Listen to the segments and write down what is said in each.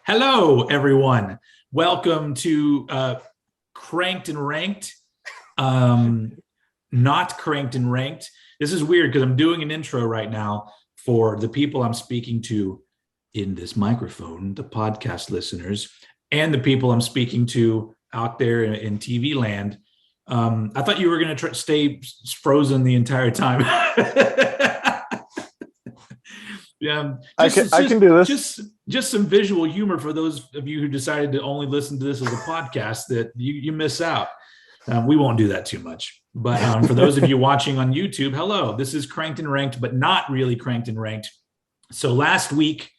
Hello, everyone. Welcome to Cranked and Ranked. Not Cranked and Ranked. This is weird because I'm doing an intro right now for the people I'm speaking to in this microphone, the podcast listeners, and the people I'm speaking to out there in TV land. I thought you were going to stay frozen the entire time. Yeah, I can do this. Just some visual humor for those of you who decided to only listen to this as a podcast that you miss out. We won't do that too much. But for those of you watching on YouTube, hello. This is Cranked and Ranked, but not really Cranked and Ranked. So last week,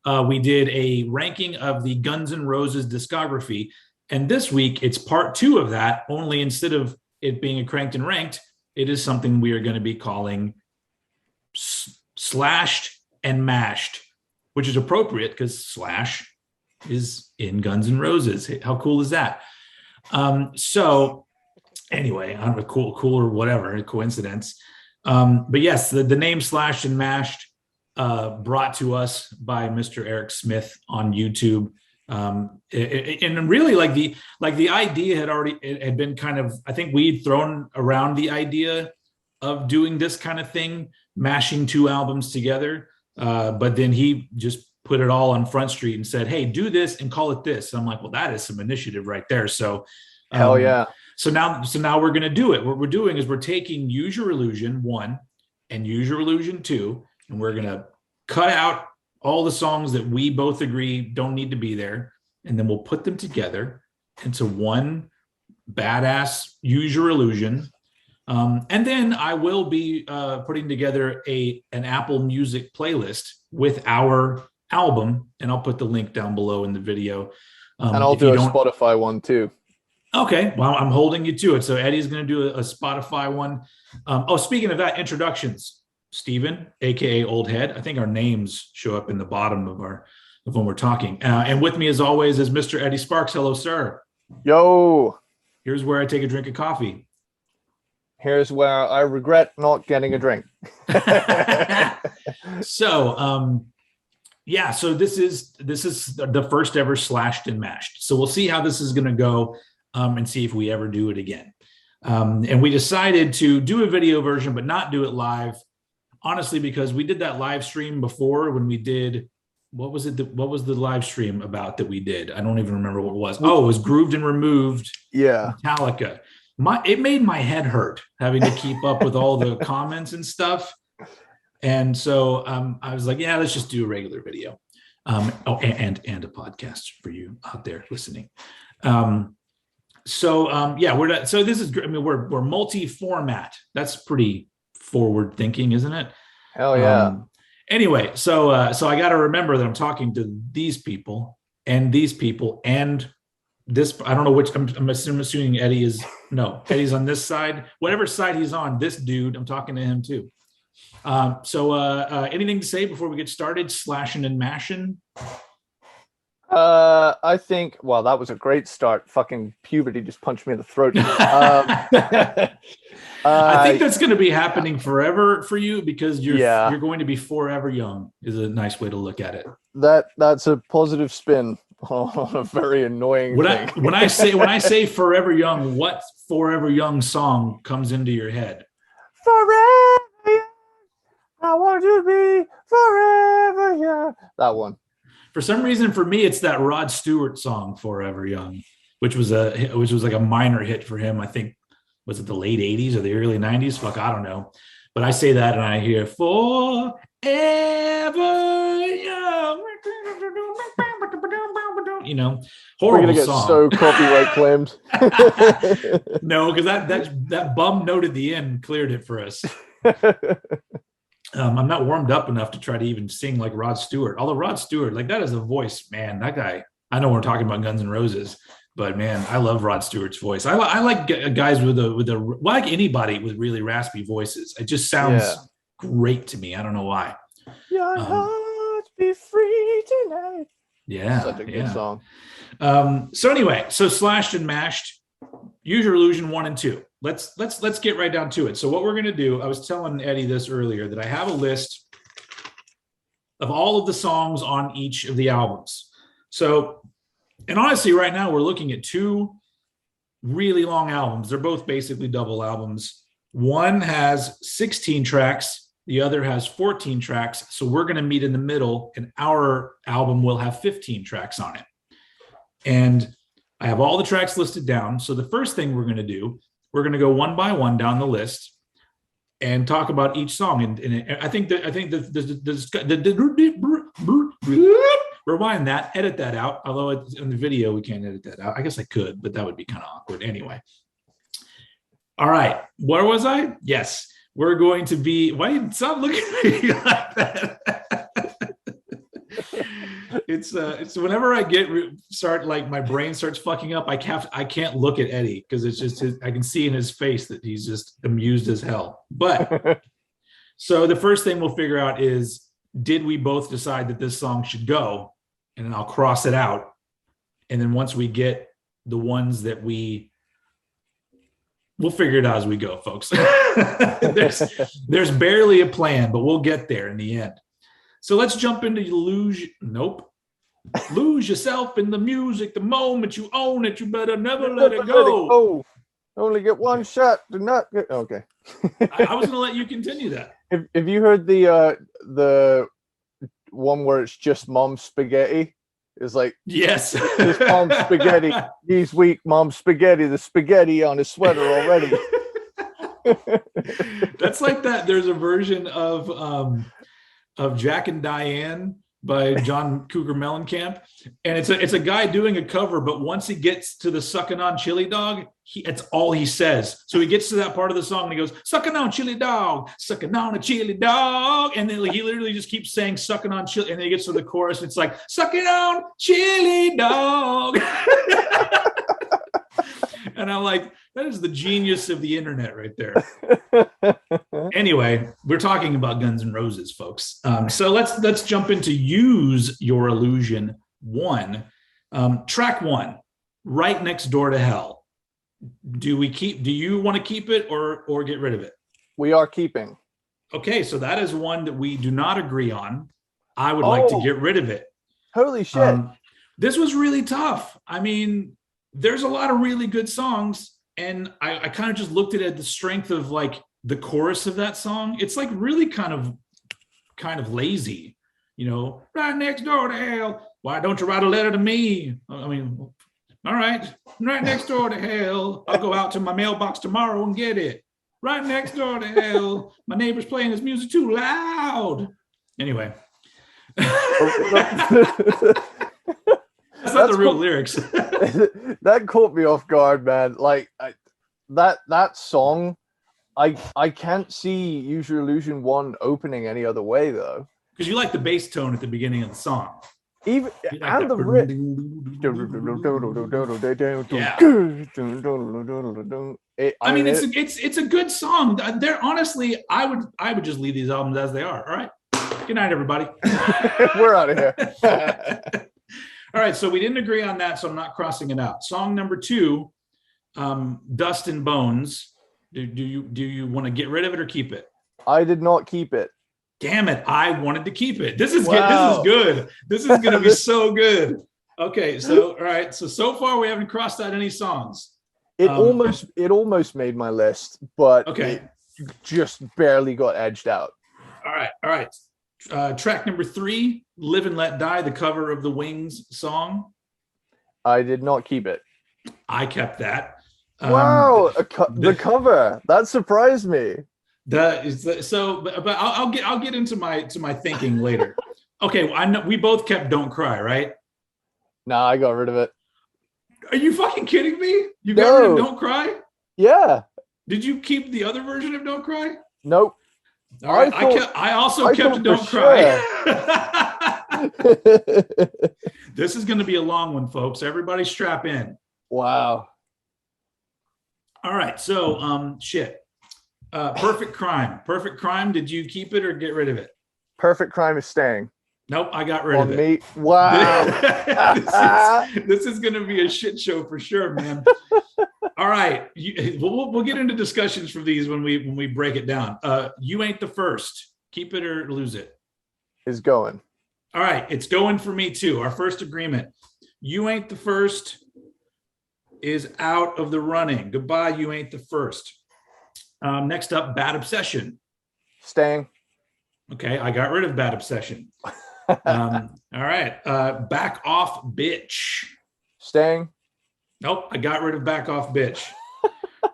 we did a ranking of the Guns N' Roses discography. And this week, it's part 2 of that, only instead of it being a Cranked and Ranked, it is something we are going to be calling Slashed and Mashed, which is appropriate because Slash is in Guns N' Roses. How cool is that? So anyway, I don't know, cool or whatever, coincidence. But yes, the name Slashed and Mashed brought to us by Mr. Eric Smith on YouTube. And really like the idea had been kind of, I think we'd thrown around the idea of doing this kind of thing, mashing 2 albums together. But then he just put it all on Front Street and said, hey, do this and call it this. And I'm like, well, that is some initiative right there. So hell yeah. So now we're going to do it. What we're doing is we're taking Use Your Illusion 1 and Use Your Illusion 2, and we're going to cut out all the songs that we both agree don't need to be there. And then we'll put them together into one badass Use Your Illusion. And then I will be putting together an Apple Music playlist with our album, and I'll put the link down below in the video. And I'll do a Spotify one too. Okay, well, I'm holding you to it. So Eddie's going to do a Spotify one. Speaking of that, introductions. Steven, aka Old Head. I think our names show up in the bottom of when we're talking. And with me, as always, is Mr. Eddie Sparxx. Hello, sir. Yo. Here's where I take a drink of coffee. Here's where I regret not getting a drink. So this is the first ever Slashed and Mashed. So we'll see how this is going to go and see if we ever do it again. And we decided to do a video version, but not do it live, honestly, because we did that live stream before when we did, what was the live stream about that we did? I don't even remember what it was. Oh, it was Grooved and Removed. Yeah. Metallica. It made my head hurt having to keep up with all the comments and stuff. And so I was like, yeah, let's just do a regular video. And a podcast for you out there listening. So this is, I mean, we're multi-format. That's pretty forward thinking, isn't it? Hell yeah. Anyway, so I got to remember that I'm talking to these people and this, I don't know which, I'm assuming Eddie's on this side. Whatever side he's on, this dude, I'm talking to him too. Anything to say before we get started? Slashing and mashing? I think, well, that was a great start. Fucking puberty just punched me in the throat. I think that's going to be happening forever for you because you're going to be forever young is a nice way to look at it. That's a positive spin on a very annoying thing. When I say forever young, what forever young song comes into your head? Forever young, I want to be forever young. That one. For some reason, for me, it's that Rod Stewart song, "Forever Young," which was like a minor hit for him. I think, was it the late '80s or the early '90s? Fuck, I don't know. But I say that and I hear "Forever Young." You know, horrible We're gonna get song. So copyright claimed. No, because that bum note at the end cleared it for us. I'm not warmed up enough to try to even sing like Rod Stewart. Although Rod Stewart, like that is a voice, man. That guy. I know we're talking about Guns N' Roses, but man, I love Rod Stewart's voice. I like guys with like anybody with really raspy voices. It just sounds great to me. I don't know why. Your heart be free tonight. Yeah, Such a good yeah. song. So anyway, so Slashed and Mashed, Use Your Illusion 1 and 2. Let's get right down to it. So what we're gonna do, I was telling Eddie this earlier, that I have a list of all of the songs on each of the albums. So, and honestly, right now we're looking at two really long albums. They're both basically double albums. One has 16 tracks, the other has 14 tracks. So we're going to meet in the middle, and our album will have 15 tracks on it. And I have all the tracks listed down. So the first thing we're going to do, we're going to go one by one down the list and talk about each song. And I think that rewind that, edit that out. Although in the video we can't edit that out. I guess I could, but that would be kind of awkward anyway. All right, where was I? Yes, we're going to be. Why you stop looking at me like that? It's whenever I start like my brain starts fucking up, I can't look at Eddie because it's just I can see in his face that he's just amused as hell. But so the first thing we'll figure out is, did we both decide that this song should go? And then I'll cross it out. And then once we get the ones that we'll figure it out as we go, folks. there's barely a plan, but we'll get there in the end. So let's jump into Lose Yourself in the Music. The moment you own it, you better never let it go. Only get one shot. Do not get. Okay. I was going to let you continue that. Have you heard the one where it's just Mom's spaghetti? It's like, yes, this Mom's spaghetti. He's weak. Mom's spaghetti. The spaghetti on his sweater already. That's like that. There's a version of Jack and Diane by John Cougar Mellencamp, and it's a guy doing a cover, but once he gets to the sucking on chili dog, it's all he says. So he gets to that part of the song and he goes, sucking on chili dog, sucking on a chili dog, and then he literally just keeps saying sucking on chili, and then he gets to the chorus and it's like sucking on chili dog. And I'm like, that is the genius of the internet right there. Anyway, we're talking about Guns N' Roses, folks. So let's jump into Use Your Illusion 1. Track 1, Right Next Door to Hell. Do you want to keep it or get rid of it? We are keeping. Okay, so that is one that we do not agree on. I would like to get rid of it. Holy shit. This was really tough. I mean, there's a lot of really good songs, and I kind of just looked at the strength of like the chorus of that song. It's like really kind of lazy, you know, right next door to hell. Why don't you write a letter to me? I mean, all right, right next door to hell. I'll go out to my mailbox tomorrow and get it. Right next door to hell. My neighbor's playing his music too loud. Anyway. That's not the real lyrics. That caught me off guard, man. Like that song, I can't see Use Your Illusion 1 opening any other way though. Because you like the bass tone at the beginning of the song. Even like and the riff. Yeah. I mean, it's a good song. They're honestly, I would just leave these albums as they are. All right. Good night, everybody. We're out of here. All right, so we didn't agree on that, so I'm not crossing it out. Song number 2, Dust and Bones. Do you want to get rid of it or keep it? I did not keep it. Damn it! I wanted to keep it. This is good. This is going to be so good. Okay, so all right, so far we haven't crossed out any songs. It almost made my list, but okay, it just barely got edged out. All right. Track number 3, Live and Let Die, the cover of the Wings song. I did not keep it. I kept that. Wow, the cover that surprised me. But I'll get into my thinking later. Okay, I know we both kept Don't Cry, right? Nah, I got rid of it. Are you fucking kidding me? You got rid of Don't Cry? Yeah. Did you keep the other version of Don't Cry? Nope. All right, I also kept Don't Cry. This is going to be a long one, folks. Everybody strap in. Wow. All right, so Perfect Crime. Perfect Crime, did you keep it or get rid of it? Perfect Crime is staying. Nope, I got rid of On it. me. Wow. This is going to be a shit show for sure, man. All right, we'll get into discussions for these when we break it down. You ain't the first. Keep it or lose it. Is going. All right, it's going for me too. Our first agreement. You ain't the first is out of the running. Goodbye, you ain't the first. Next up, Bad Obsession. Staying. Okay, I got rid of Bad Obsession. All right, Back Off Bitch. Staying. Nope, I got rid of Back Off Bitch.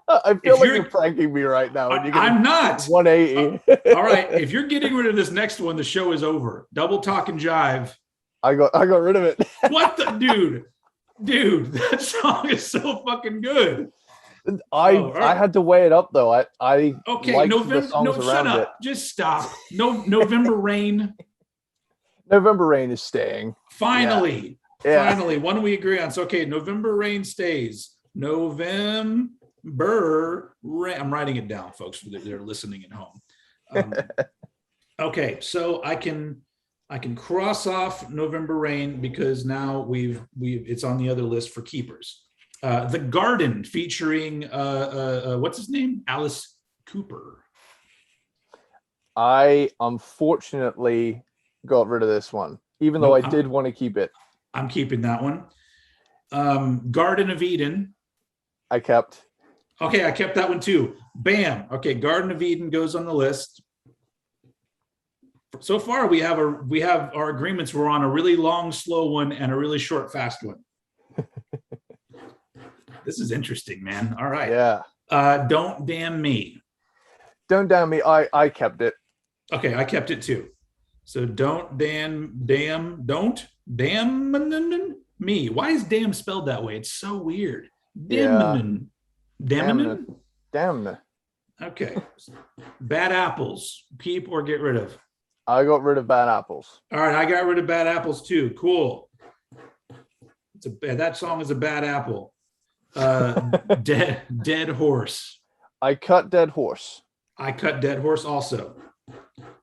I feel like you're pranking me right now. I'm not. 180. All right, if you're getting rid of this next one, the show is over. Double Talk and Jive. I got rid of it. What the dude? That song is so fucking good. I had to weigh it up though. I okay. November. No, shut up. It. Just stop. No, November Rain. November Rain is staying. Finally, yeah. Finally, one we agree on. So okay, November Rain stays. November Rain. I'm writing it down, folks. They're listening at home. Okay, so I can cross off November Rain because now it's on the other list for keepers. The Garden featuring what's his name? Alice Cooper. I unfortunately got rid of this one, even though I did want to keep it. I'm keeping that one. Garden of Eden. I kept. Okay, I kept that one too. Bam. Okay, Garden of Eden goes on the list. So far, we have our agreements. We're on a really long, slow one and a really short, fast one. This is interesting, man. All right. Yeah. Don't Damn Me. Don't Damn Me. I kept it. Okay, I kept it too. So don't damn me. Why is damn spelled that way? It's so weird. Damn. Okay. Bad Apples. Keep or get rid of. I got rid of Bad Apples. All right, I got rid of Bad Apples too. Cool. That song is a bad apple. Dead Horse. I cut Dead Horse. I cut Dead Horse also.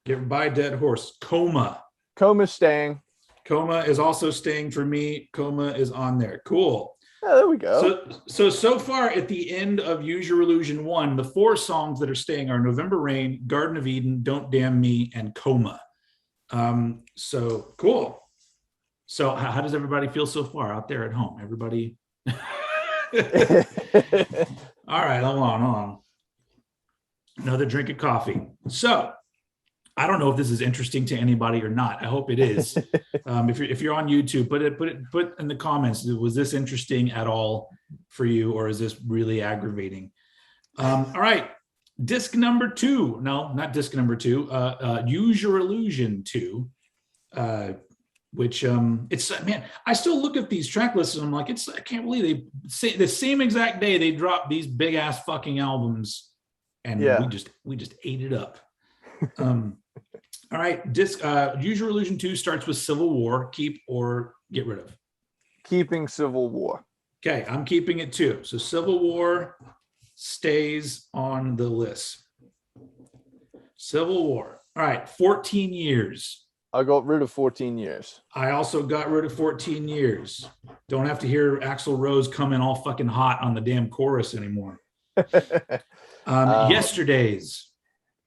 Get by Dead Horse. Coma. Coma's staying. Coma is also staying for me. Coma is on there. Cool. Yeah, there we go. So far at the end of Use Your Illusion 1, the 4 songs that are staying are November Rain, Garden of Eden, Don't Damn Me, and Coma. So cool. So how does everybody feel so far out there at home? Everybody? All right, hold on. Another drink of coffee. So I don't know if this is interesting to anybody or not. I hope it is. If you're on YouTube, put in the comments. Was this interesting at all for you, or is this really aggravating? All right, disc number 2. No, not disc number 2. Use Your Illusion 2. Which it's man, I still look at these track lists and I'm like, I can't believe they say the same exact day they dropped these big ass fucking albums, and we just ate it up. All right, disc Use Your Illusion 2 starts with Civil War. Keep or get rid of? Keeping Civil War. Okay, I'm keeping it too. So Civil War stays on the list. Civil War. All right, 14 Years. I got rid of 14 Years. I also got rid of 14 Years. Don't have to hear Axl Rose come in all fucking hot on the damn chorus anymore. Yesterdays.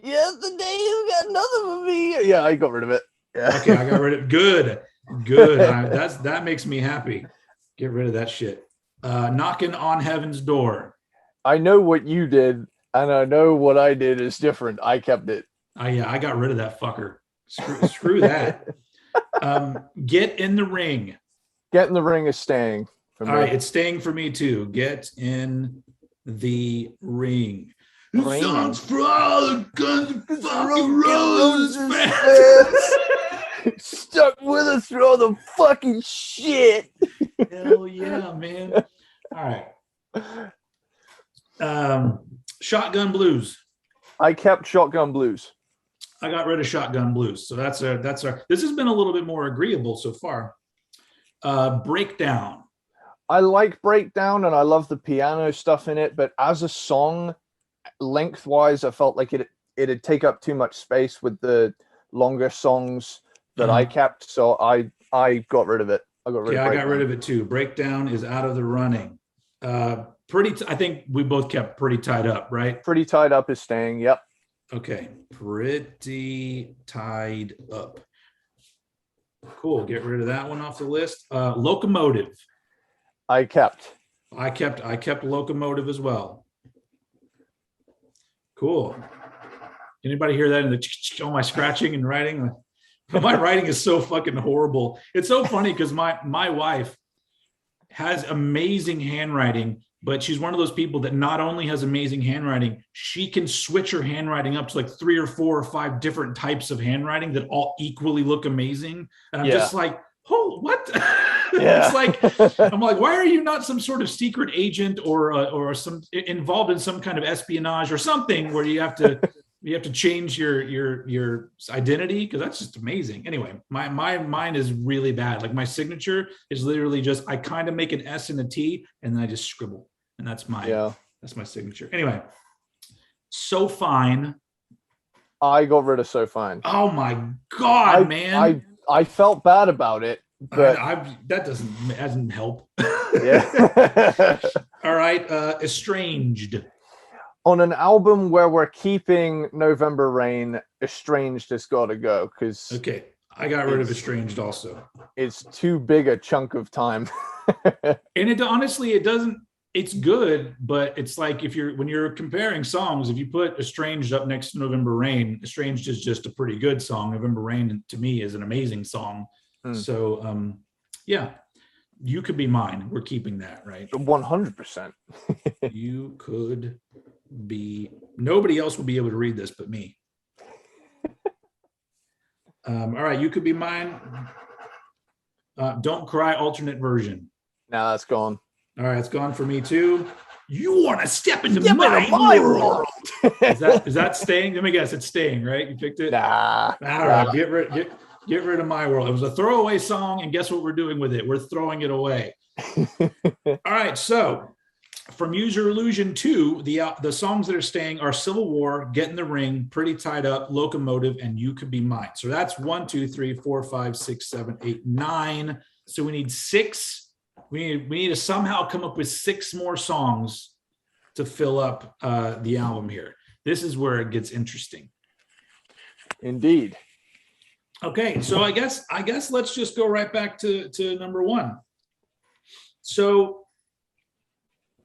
Yesterday you got nothing for me. Yeah, I got rid of it. Yeah. Okay, I got rid of good. That makes me happy. Get rid of that shit. Knocking on Heaven's Door. I know what you did, and I know what I did is different. I kept it. I got rid of that fucker. Screw that. Get in the Ring. Get in the Ring is staying for me. All right, it's staying for me too. Get in the Ring. This song's for all the Guns N' fucking Roses fans. Stuck with us through all the fucking shit. Hell yeah, man. All right. Shotgun Blues. I kept Shotgun Blues. I got rid of Shotgun Blues. So that's our this has been a little bit more agreeable so far. Breakdown. I like Breakdown and I love the piano stuff in it, but as a song, lengthwise, I felt like it'd take up too much space with the longer songs that I kept, so I got rid of it. I got rid of I got rid Breakdown. of it too. Breakdown is out of the running. I think we both kept Pretty Tied Up, right? Pretty Tied Up is staying. Yep. Okay, Pretty Tied Up. Cool. Get rid of that one off the list. Locomotive. I kept. I kept Locomotive as well. Cool. Anybody hear that in the all my scratching and writing? My writing is so fucking horrible. It's so funny because my wife has amazing handwriting, but she's one of those people that not only has amazing handwriting, she can switch her handwriting up to like 3 or 4 or 5 different types of handwriting that all equally look amazing. And I'm just like, oh, what? It's like, I'm like, why are you not some sort of secret agent or some involved in some kind of espionage or something where you have to change your identity? Because that's just amazing. Anyway, my mine is really bad. Like my signature is literally just, I kind of make an S and a T and then I just scribble, and that's that's my signature. Anyway, So Fine. I got rid of So Fine. Oh my God, man. I felt bad about it, but that doesn't help. Yeah. All right. Estranged. On an album where we're keeping November Rain, Estranged has got to go, because okay, I got rid of Estranged also. It's too big a chunk of time. And it honestly, it doesn't, it's good, but it's like when you're comparing songs, if you put Estranged up next to November Rain, Estranged is just a pretty good song. November Rain to me is an amazing song. So yeah, You Could Be Mine. We're keeping that, right? 100%. You could be, nobody else will be able to read this but me. All right, You Could Be Mine. Don't Cry alternate version. Now that's gone. All right, it's gone for me too. You want to step into my world. Is that staying? Let me guess, it's staying, right? You picked it? Nah. All right, get rid of My World. It was a throwaway song, and guess what we're doing with it? We're throwing it away. All right, so from Use Your Illusion 2, the songs that are staying are Civil War, Get in the Ring, Pretty Tied Up, Locomotive, and You Could Be Mine. So that's 1, 2, 3, 4, 5, 6, 7, 8, 9. So we need 6. We need to somehow come up with 6 more songs to fill up the album here. This is where it gets interesting. Indeed. Okay, so I guess let's just go right back to number 1. So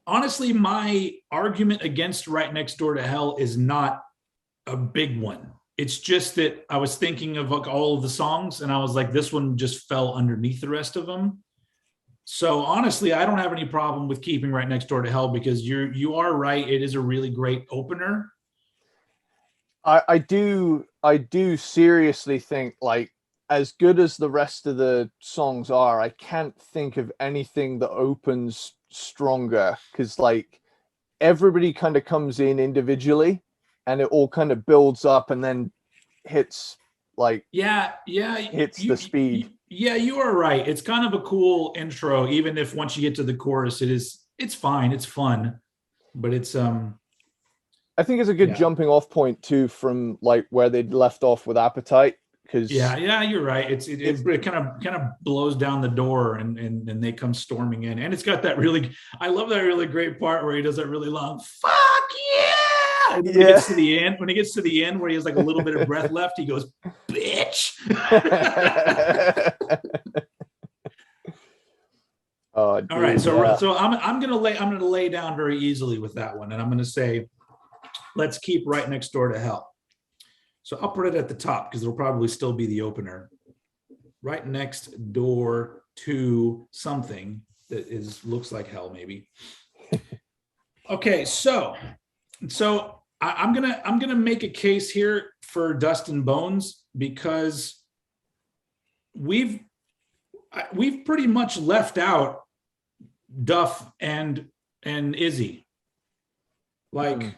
honestly, my argument against Right Next Door to Hell is not a big one. It's just that I was thinking of like all of the songs, and I was like, this one just fell underneath the rest of them. So honestly, I don't have any problem with keeping Right Next Door to Hell, because you are right. It is a really great opener. I do seriously think, like, as good as the rest of the songs are, I can't think of anything that opens stronger, because like everybody kind of comes in individually and it all kind of builds up and then hits like the speed. Yeah, you are right. It's kind of a cool intro, even if once you get to the chorus, it's fine, it's fun, but it's I think it's a good jumping off point too, from like where they'd left off with Appetite, because you're right. It kind of blows down the door and they come storming in, and it's got that I love that really great part where he does that really long fuck yeah. And when he gets to the end where he has like a little bit of breath left, he goes, bitch. All right, so I'm gonna lay down very easily with that one, and I'm gonna say, let's keep Right Next Door to Hell. So I'll put it at the top because it'll probably still be the opener. Right next door to something that looks like hell, maybe. Okay, so I'm gonna make a case here for Dust and Bones, because we've pretty much left out Duff and Izzy. There's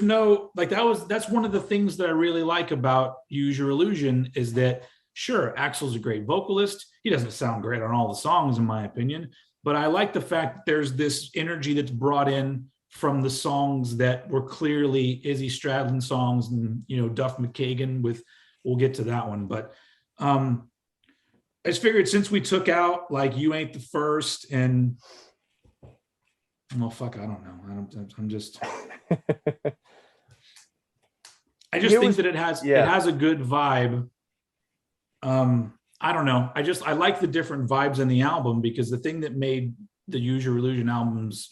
no, like, that's one of the things that I really like about Use Your Illusion, is that sure, Axl's a great vocalist. He doesn't sound great on all the songs, in my opinion, but I like the fact that there's this energy that's brought in from the songs that were clearly Izzy Stradlin songs and, you know, Duff McKagan with, we'll get to that one. But I just figured since we took out like You Ain't the First and, well, fuck, I don't know. I'm just, I just think that it has a good vibe. I don't know. I like the different vibes in the album, because the thing that made the Use Your Illusion albums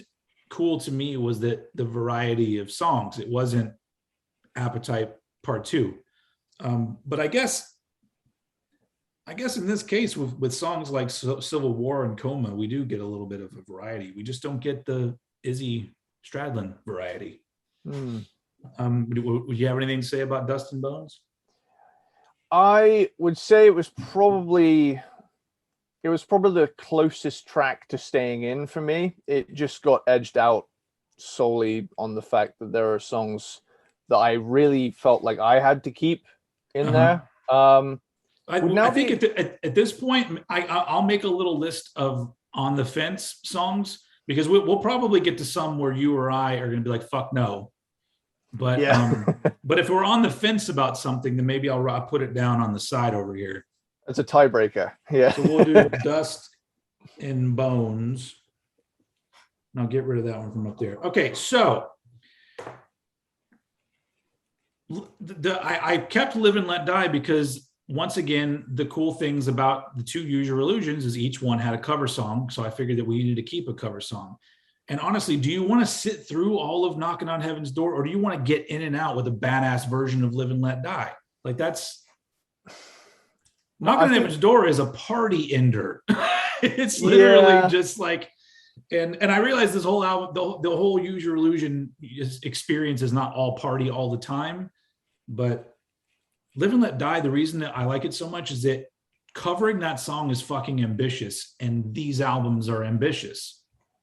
cool to me was that the variety of songs. It wasn't Appetite Part 2. But I guess in this case with songs like Civil War and Coma, we do get a little bit of a variety. We just don't get the Izzy Stradlin variety. Would you have anything to say about Dust and Bones? I would say it was probably the closest track to staying in for me. It just got edged out solely on the fact that there are songs that I really felt like I had to keep in there. I think at this point, I'll make a little list of on the fence songs, because we'll probably get to some where you or I are going to be like, fuck no. But but if we're on the fence about something, then maybe I'll put it down on the side over here. It's a tiebreaker. Yeah. So we'll do Dust and Bones. And I'll get rid of that one from up there. Okay, so I kept Live and Let Die because, once again, the cool things about the two Use Your Illusions is each one had a cover song. So I figured that we needed to keep a cover song. And honestly, do you want to sit through all of Knocking on Heaven's Door, or do you want to get in and out with a badass version of Live and Let Die? Like, that's Knocking on Heaven's Door is a party ender. It's literally just like, and I realize this whole album, the whole Use Your Illusion experience is not all party all the time, but Live and Let Die, the reason that I like it so much is that covering that song is fucking ambitious, and these albums are ambitious.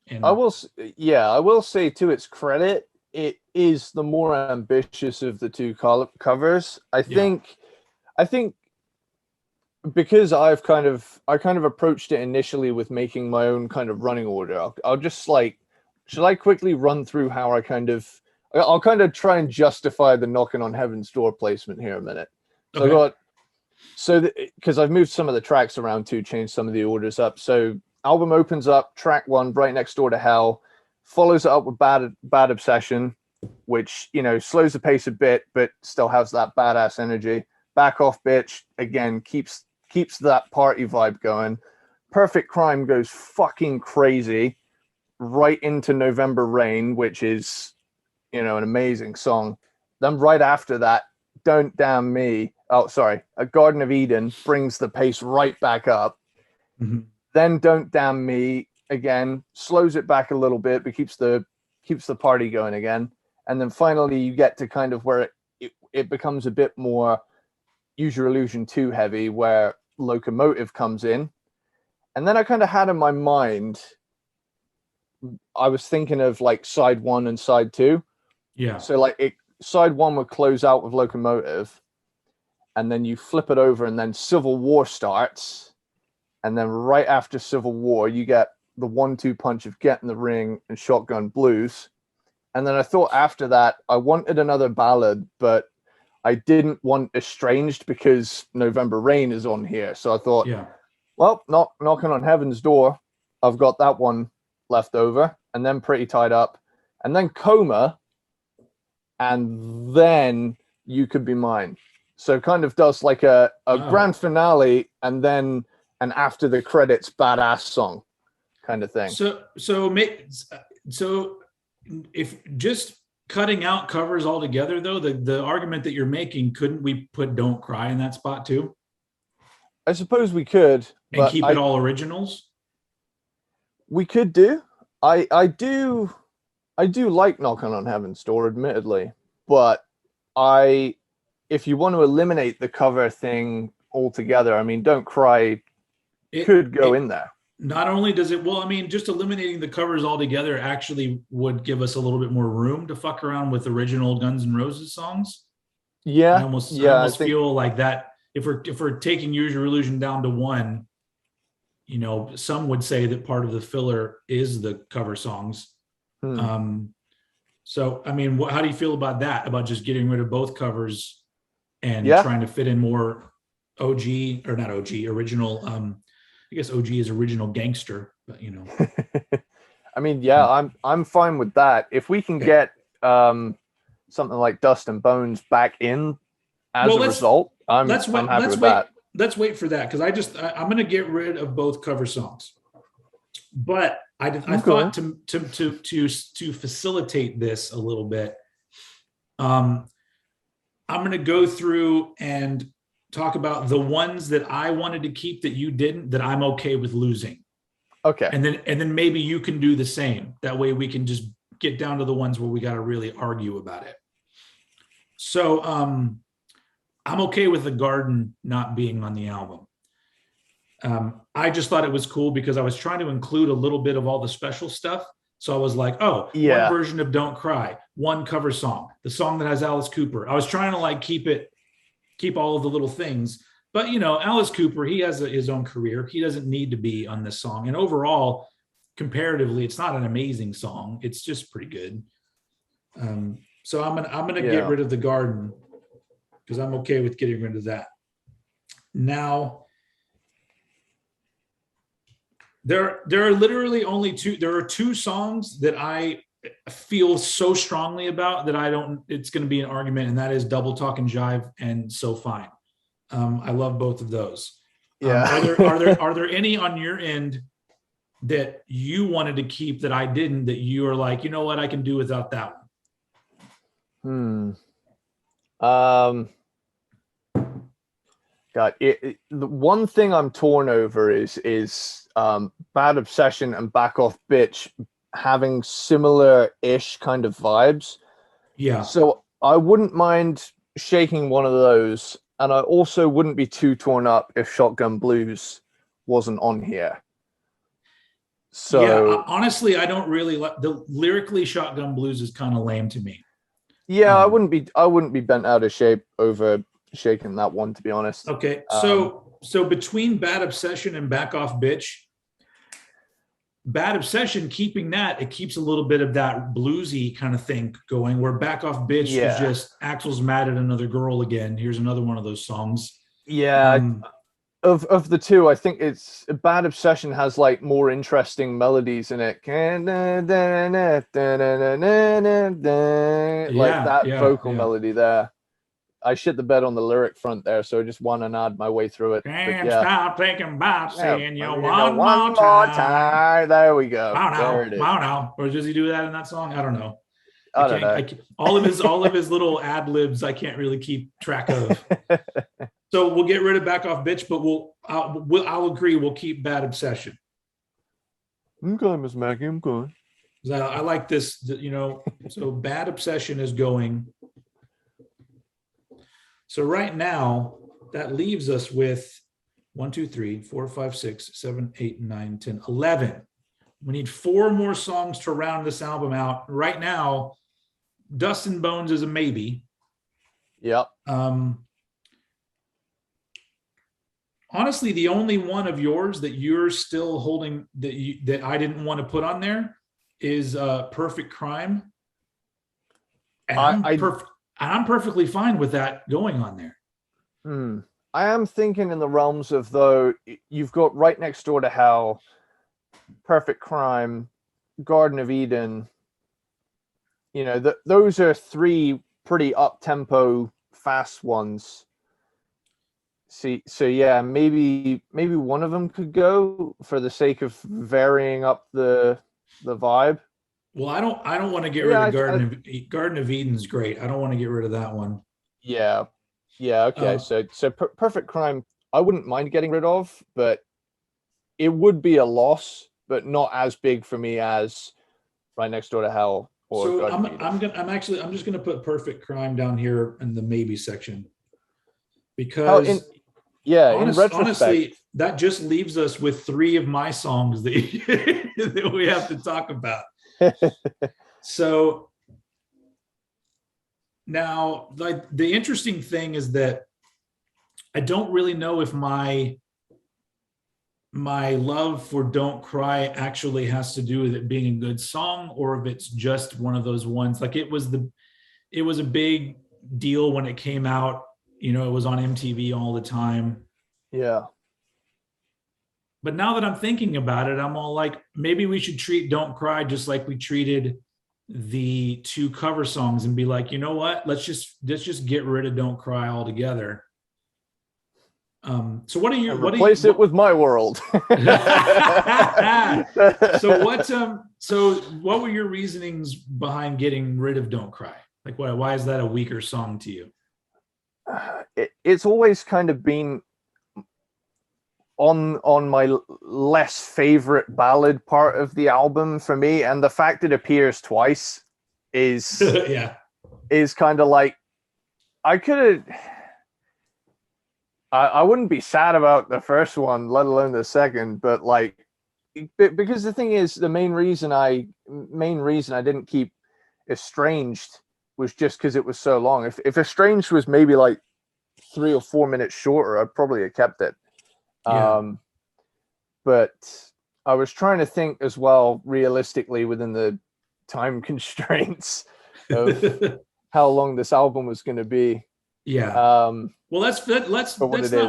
And I will say, to its credit, it is the more ambitious of the two covers. I think because I kind of approached it initially with making my own kind of running order. I'll just like, should I quickly run through how I'll kind of try and justify the Knocking on Heaven's Door placement here a minute. So because I've moved some of the tracks around to change some of the orders up. So album opens up, track 1, Right Next Door to Hell, follows it up with Bad Obsession, which, you know, slows the pace a bit, but still has that badass energy. Back Off Bitch, again, keeps that party vibe going. Perfect Crime goes fucking crazy right into November Rain, which is, you know, an amazing song. Then right after that, Don't Damn Me, A Garden of Eden brings the pace right back up. Mm-hmm. Then Don't Damn Me, again, slows it back a little bit, but keeps the party going again. And then finally you get to kind of where it becomes a bit more Use Your Illusion 2 heavy, where Locomotive comes in. And then I kind of had in my mind, I was thinking of like side 1 and side 2. Yeah. So like side 1 would close out with Locomotive, and then you flip it over, and then Civil War starts. And then right after Civil War, you get the 1-2 punch of Get in the Ring and Shotgun Blues. And then I thought after that, I wanted another ballad, but I didn't want Estranged because November Rain is on here. So I thought, well, Knocking on Heaven's Door, I've got that one left over. And then Pretty Tied Up. And then Coma. And then You Could Be Mine. So kind of does like a grand finale, and then an after the credits badass song kind of thing. So if just cutting out covers altogether, though, the argument that you're making, couldn't we put Don't Cry in that spot too? I suppose we could. And keep it all originals? We could do. I do like Knocking on Heaven's Door, admittedly. But if you want to eliminate the cover thing altogether, I mean, Don't Cry could go in there. Not only does it, well, I mean, just eliminating the covers altogether actually would give us a little bit more room to fuck around with original Guns N' Roses songs. Yeah. I almost feel like that if we're taking Use Your Illusion down to 1, you know, some would say that part of the filler is the cover songs. So, I mean, how do you feel about that? About just getting rid of both covers and Yeah. trying to fit in more OG or not OG, original. I guess OG is original gangster, but you know. I mean, yeah, I'm fine with that. If we can Okay. get something like Dust and Bones back in as Well, a result, I'm let's wait. happy with that. Let's wait for that because I'm going to get rid of both cover songs. But I Okay. thought to facilitate this a little bit, I'm going to go through and talk about the ones that I wanted to keep that you didn't, that I'm okay with losing. Okay. And then maybe you can do the same. That way we can just get down to the ones where we got to really argue about it. So I'm okay with The Garden not being on the album. I just thought it was cool because I was trying to include a little bit of all the special stuff. So I was like, oh, one Yeah. version of Don't Cry, one cover song, the song that has Alice Cooper. I was trying to like keep all of the little things. But, you know, Alice Cooper, he has his own career. He doesn't need to be on this song. And overall, comparatively, it's not an amazing song. It's just pretty good. So I'm gonna get rid of The Garden because I'm okay with getting rid of that. Now, there are literally only two. There are two songs that I feel so strongly about that I don't. It's going to be an argument, and that is Double Talk and Jive and So Fine. I love both of those. Yeah. Are there any on your end that you wanted to keep that I didn't, that you are like, you know what, I can do without that one? God, the one thing I'm torn over is Bad Obsession and Back Off Bitch having similar-ish kind of vibes. Yeah. So I wouldn't mind shaking one of those, and I also wouldn't be too torn up if Shotgun Blues wasn't on here. So yeah, honestly, I don't really like the lyrically Shotgun Blues is kind of lame to me. Yeah, I wouldn't be bent out of shape over shaking that one, to be honest. Okay, so between Bad Obsession and Back Off Bitch, Bad Obsession, keeping that, it keeps a little bit of that bluesy kind of thing going, where Back Off Bitch is just Axel's mad at another girl again. Here's another one of those songs. Yeah. Of the two, I think it's Bad Obsession has like more interesting melodies in it. Like that vocal melody there. I shit the bed on the lyric front there, so I just want to nod my way through it. Can't stop thinking about seeing you one more time. There we go. Wow, now. Or does he do that in that song? I don't know. I don't know. All of his little ad libs, I can't really keep track of. So we'll get rid of Back Off Bitch, but I'll agree. We'll keep Bad Obsession. Okay, Miss Maggie, I'm going. I like this, you know. So Bad Obsession is going. So right now, that leaves us with 1, 2, 3, 4, 5, 6, 7, 8, 9, 10, 11. We need 4 more songs to round this album out. Right now, Dust and Bones is a maybe. Yep. Honestly, the only one of yours that you're still holding that I didn't want to put on there is Perfect Crime. And I'm perfectly fine with that going on there. I am thinking in the realms of, though, you've got Right Next Door to Hell, Perfect Crime, Garden of Eden. You know, those are 3 pretty up-tempo, fast ones. See, so yeah, maybe one of them could go for the sake of varying up the vibe. Well, I don't want to get rid of Garden of Eden's great. I don't want to get rid of that one. Yeah. Okay. So Perfect Crime, I wouldn't mind getting rid of, but it would be a loss, but not as big for me as Right Next Door to Hell. So I'm just gonna put Perfect Crime down here in the maybe section because in retrospect, honestly, that just leaves us with 3 of my songs that we have to talk about. So now, like, the interesting thing is that I don't really know if my my love for Don't Cry actually has to do with it being a good song, or if it's just one of those ones. Like it was a big deal when it came out. You know, it was on MTV all the time. Yeah. But now that I'm thinking about it, I'm all like, maybe we should treat Don't Cry just like we treated the two cover songs and be like, you know what? Let's just get rid of Don't Cry altogether. So what do you replace it with My World? So what were your reasonings behind getting rid of Don't Cry? Like why is that a weaker song to you? It's always kind of been on my less favorite ballad part of the album for me, and the fact it appears twice is yeah, is kind of like, I wouldn't be sad about the first one, let alone the second, but like, because the thing is, the main reason I didn't keep Estranged was just because it was so long. If Estranged was maybe like 3 or 4 minutes shorter, I'd probably have kept it. yeah. But I was trying to think as well, realistically, within the time constraints of how long this album was going to be. Yeah. Well, let's not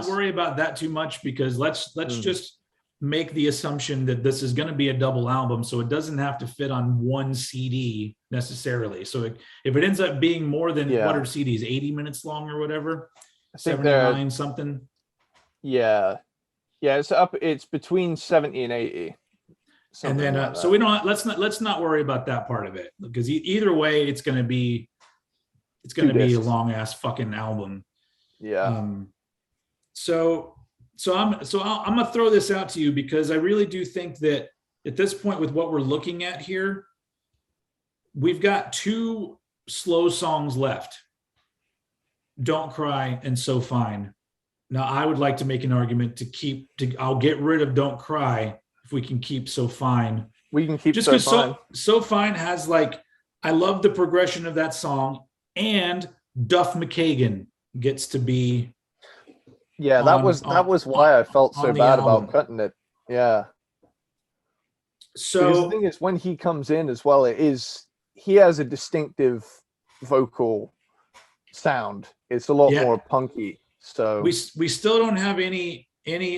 worry about that too much, because let's just make the assumption that this is going to be a double album, so it doesn't have to fit on one CD necessarily. So if it ends up being more than what are CDs, 80 minutes long or whatever, 79 something. Yeah, it's between 70 and 80. And then like so we don't let's not worry about that part of it, because either way it's going to be a long ass fucking album. Yeah. So I'm gonna throw this out to you, because I really do think that at this point, with what we're looking at here, we've got 2 slow songs left: Don't Cry and So Fine. Now I would like to make an argument I'll get rid of Don't Cry if we can keep So Fine. We can keep just because So Fine has, like, I love the progression of that song, and Duff McKagan gets to be. Yeah, that was why I felt so bad about cutting it. Yeah. So because the thing is, when he comes in as well, he has a distinctive vocal sound. It's a lot more punky. So we still don't have any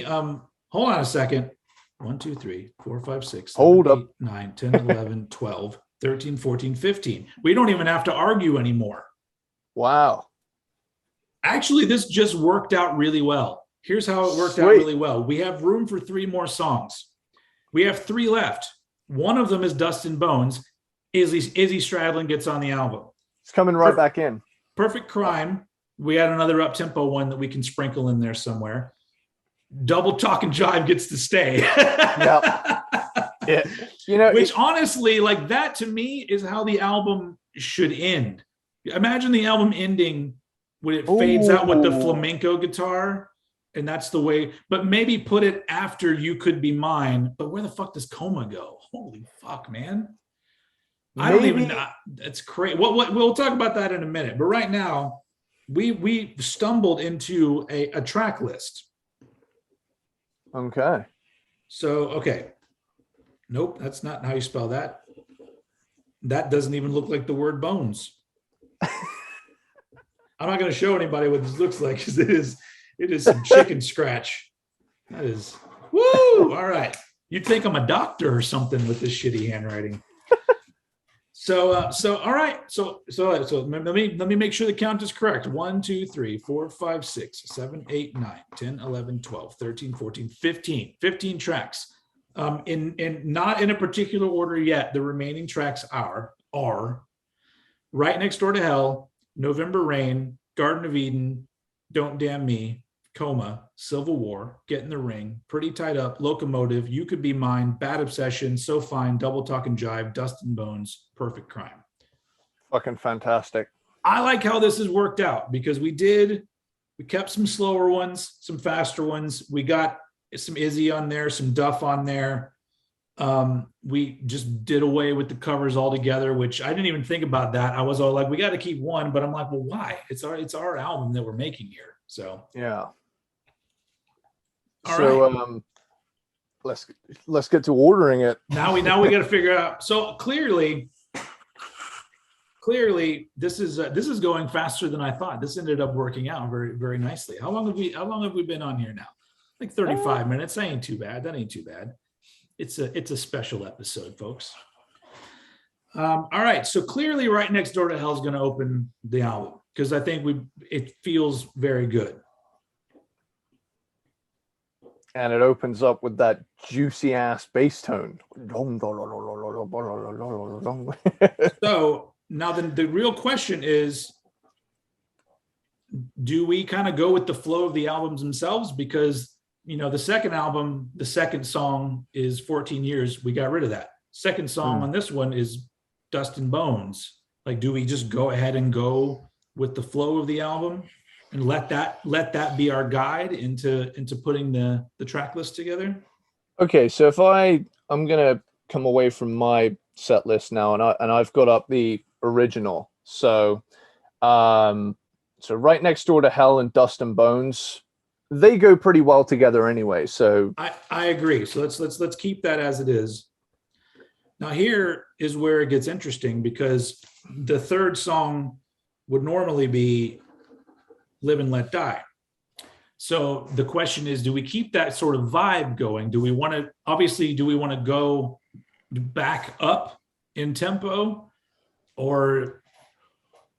hold on a second. 1, 2, 3, 4, 5, 6, 7, 8, 9, 10, 11, 12, 13, 14, 15. We don't even have to argue anymore. Wow. Actually, this just worked out really well. Here's how it worked out really well. We have room for 3 more songs. We have 3 left. One of them is Dust and Bones. Izzy Stradlin gets on the album. It's coming right back in. Perfect Crime. We had another up-tempo one that we can sprinkle in there somewhere. Double Talk and Jive gets to stay. Yeah. You know, which honestly, like, that to me is how the album should end. Imagine the album ending when it fades out with the flamenco guitar, and that's the way. But maybe put it after You Could Be Mine. But where the fuck does Coma go? Holy fuck, man! I don't even know. That's crazy. We'll talk about that in a minute. But right now, we stumbled into a track list. Okay. So nope, that's not how you spell that. That doesn't even look like the word bones. I'm not going to show anybody what this looks like, because it is some chicken scratch. That is, woo! All right. You'd think I'm a doctor or something with this shitty handwriting. So all right. So let me make sure the count is correct. 1, 2, 3, 4, 5, 6, 7, 8, 9, 10, 11, 12, 13, 14, 15 tracks. In not in a particular order yet. The remaining tracks are Right Next Door to Hell, November Rain, Garden of Eden, Don't Damn Me, Coma, Civil War, Get in the Ring, Pretty Tied Up, Locomotive, You Could Be Mine, Bad Obsession, So Fine, Double Talk and Jive, Dust and Bones, Perfect Crime. Fucking fantastic. I like how this has worked out, because we kept some slower ones, some faster ones. We got some Izzy on there, some Duff on there. We just did away with the covers altogether, which I didn't even think about that. I was all like, we got to keep one, but I'm like, well, why? It's our album that we're making here. So yeah. All right. let's get to ordering it. Now we got to figure out. So clearly this is going faster than I thought. This ended up working out very, very nicely. How long have we been on here now? Like 35 minutes. That ain't too bad. It's a special episode, folks. All right. So clearly Right Next Door to Hell is going to open the album because I think it feels very good. And it opens up with that juicy ass bass tone. So now the real question is, do we kind of go with the flow of the albums themselves? Because, the second album, the second song is 14 Years. We got rid of that. Second song on this one is Dust and Bones. Like, do we just go ahead and go with the flow of the album and let that be our guide into putting the track list together? Okay, so if I'm gonna come away from my set list now, and I've got up the original. So Right Next Door to Hell and Dust and Bones, they go pretty well together anyway. So I agree. So let's keep that as it is. Now here is where it gets interesting, because the third song would normally be Live and Let Die. So the question is, do we keep that sort of vibe going? Do we want to go back up in tempo, or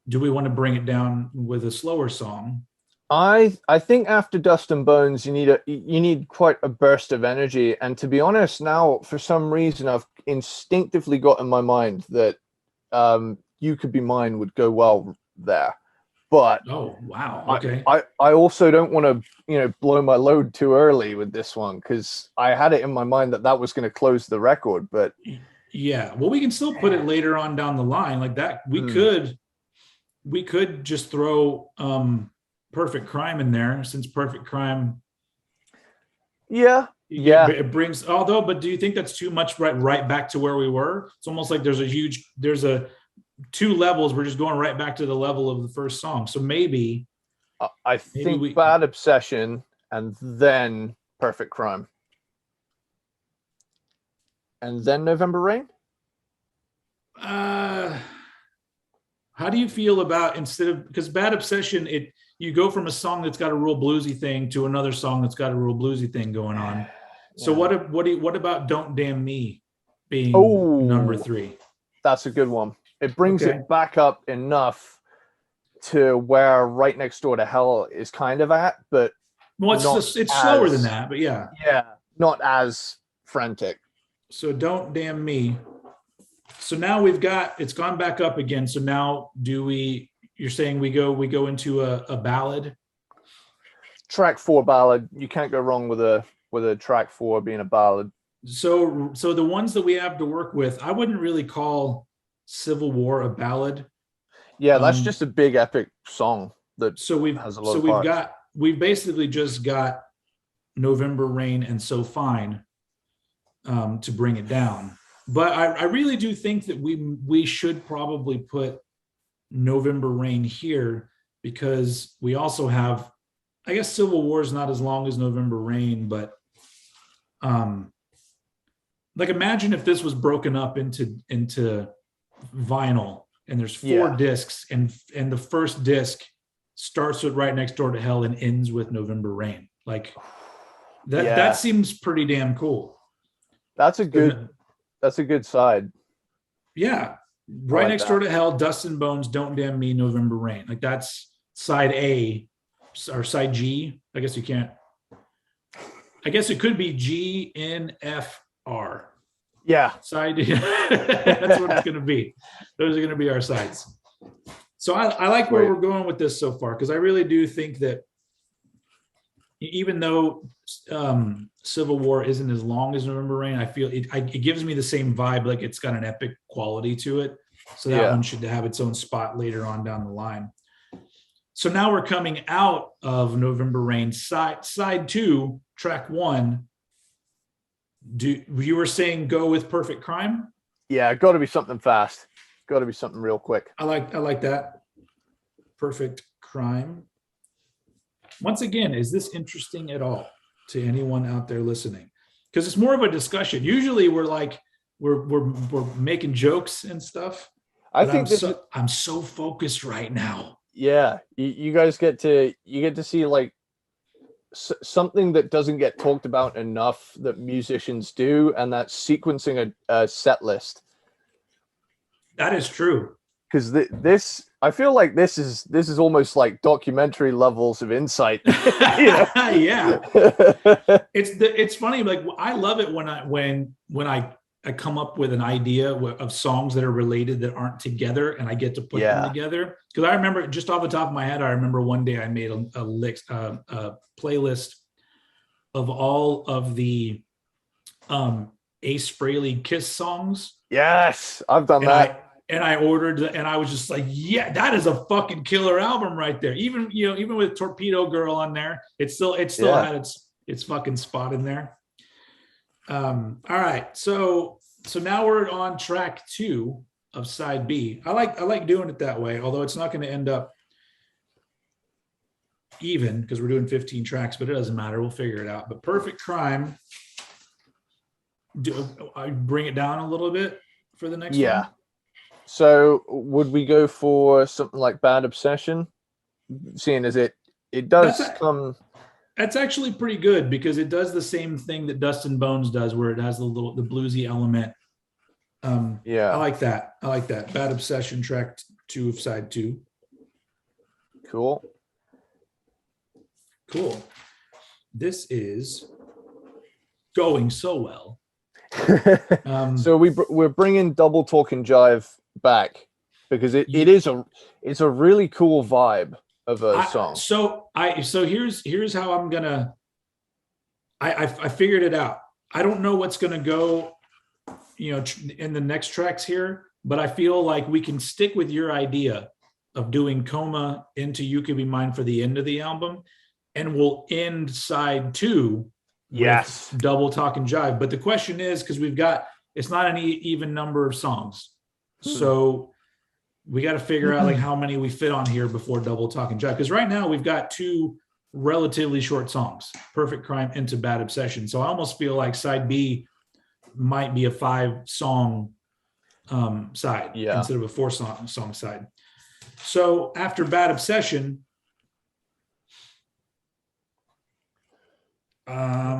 do we want to bring it down with a slower song? I think after Dust and Bones, you need quite a burst of energy. And to be honest, now for some reason I've instinctively got in my mind that You Could Be Mine would go well there. But oh wow, okay. I also don't want to blow my load too early with this one, because I had it in my mind that was going to close the record. But yeah, well, we can still put it later on down the line like that. We could just throw Perfect Crime in there, since Perfect Crime. Yeah. It brings, but do you think that's too much right back to where we were? It's almost like there's a two levels. We're just going right back to the level of the first song. So maybe I think Bad Obsession and then Perfect Crime. And then November Rain? How do you feel about, because Bad Obsession, you go from a song that's got a real bluesy thing to another song that's got a real bluesy thing going on. So what about Don't Damn Me being number 3? That's a good one. It brings it back up enough to where Right Next Door to Hell is kind of at, but it's slower than that, but yeah, not as frantic. So Don't Damn Me. So now it's gone back up again. So now you're saying we go into a ballad? Track 4 ballad. You can't go wrong with a track 4 being a ballad. So the ones that we have to work with, I wouldn't really call Civil War a ballad. Yeah, that's just a big epic song that has a lot of parts. We've basically just got November Rain and So Fine to bring it down. But I really do think that we should probably put November Rain here, because we also have, I guess Civil War is not as long as November Rain, but like imagine if this was broken up into vinyl, and there's 4 discs, and the first disc starts with Right Next Door to Hell and ends with November Rain. Like that seems pretty damn cool. That's a good side. Yeah. Right Next Door to Hell, Dust and Bones, Don't Damn Me, November Rain. Like that's side A or side G. I guess it could be G, N, F, R. Yeah. Side. That's what it's going to be. Those are going to be our sides. So I like where we're going with this so far, because I really do think that even though Civil War isn't as long as November Rain, I feel it gives me the same vibe. Like it's got an epic quality to it. So that one should have its own spot later on down the line. So now we're coming out of November Rain, side 2, track 1. You were saying go with Perfect Crime? Yeah, got to be something fast. Got to be something real quick. I like that. Perfect Crime. Once again, is this interesting at all to anyone out there listening? because it's more of a discussion. Usually we're like we're making jokes and stuff. I But think I'm so focused right now. yeah, you guys get to see like something that doesn't get talked about enough that musicians do, and that's sequencing a set list. That is true. Because this, I feel like this is almost like documentary levels of insight. Yeah, it's funny. Like I love it when I come up with an idea of songs that are related that aren't together, and I get to put them together. Because I remember, just off the top of my head, I remember one day I made a playlist of all of the Ace Frehley Kiss songs. Yes, I've done that. And I ordered, and I was just like, yeah, that is a fucking killer album right there. Even with Torpedo Girl on there, it still had its fucking spot in there. All right, so now we're on track 2 of side B. I like doing it that way, although it's not going to end up even because we're doing 15 tracks, but it doesn't matter. We'll figure it out. But Perfect Crime, do I bring it down a little bit for the next one? So would we go for something like Bad Obsession, seeing as it does come? That's actually pretty good because it does the same thing that Dust and Bones does, where it has the bluesy element. I like that. Bad Obsession, track 2 of side 2. Cool. This is going so well. So we're bringing Double Talk and Jive back because it's a really cool vibe of a song. So here's how I'm gonna. I figured it out. I don't know what's gonna go, in the next tracks here, but I feel like we can stick with your idea of doing Coma into You Could Be Mine for the end of the album, and we'll end side 2 with Double Talk and Jive. But the question is, because it's not an even number of songs, so we got to figure out like how many we fit on here before Double Talk and Jive. Because right now we've got 2 relatively short songs, Perfect Crime into Bad Obsession. So I almost feel like side B might be a 5-song side instead of a 4-song side. So after Bad Obsession, I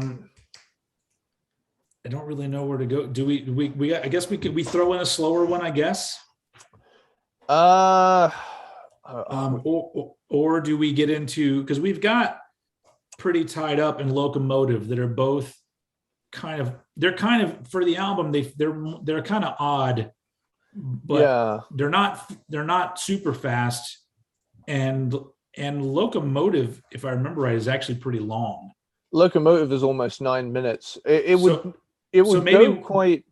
don't really know where to go. Do we I guess we throw in a slower one, I guess. Or do we get into, because we've got Pretty Tied Up and Locomotive that are both they're kind of for the album, they're kind of odd, but they're not super fast, and Locomotive, if I remember right, is actually pretty long. Locomotive is almost 9 minutes. It would go quite.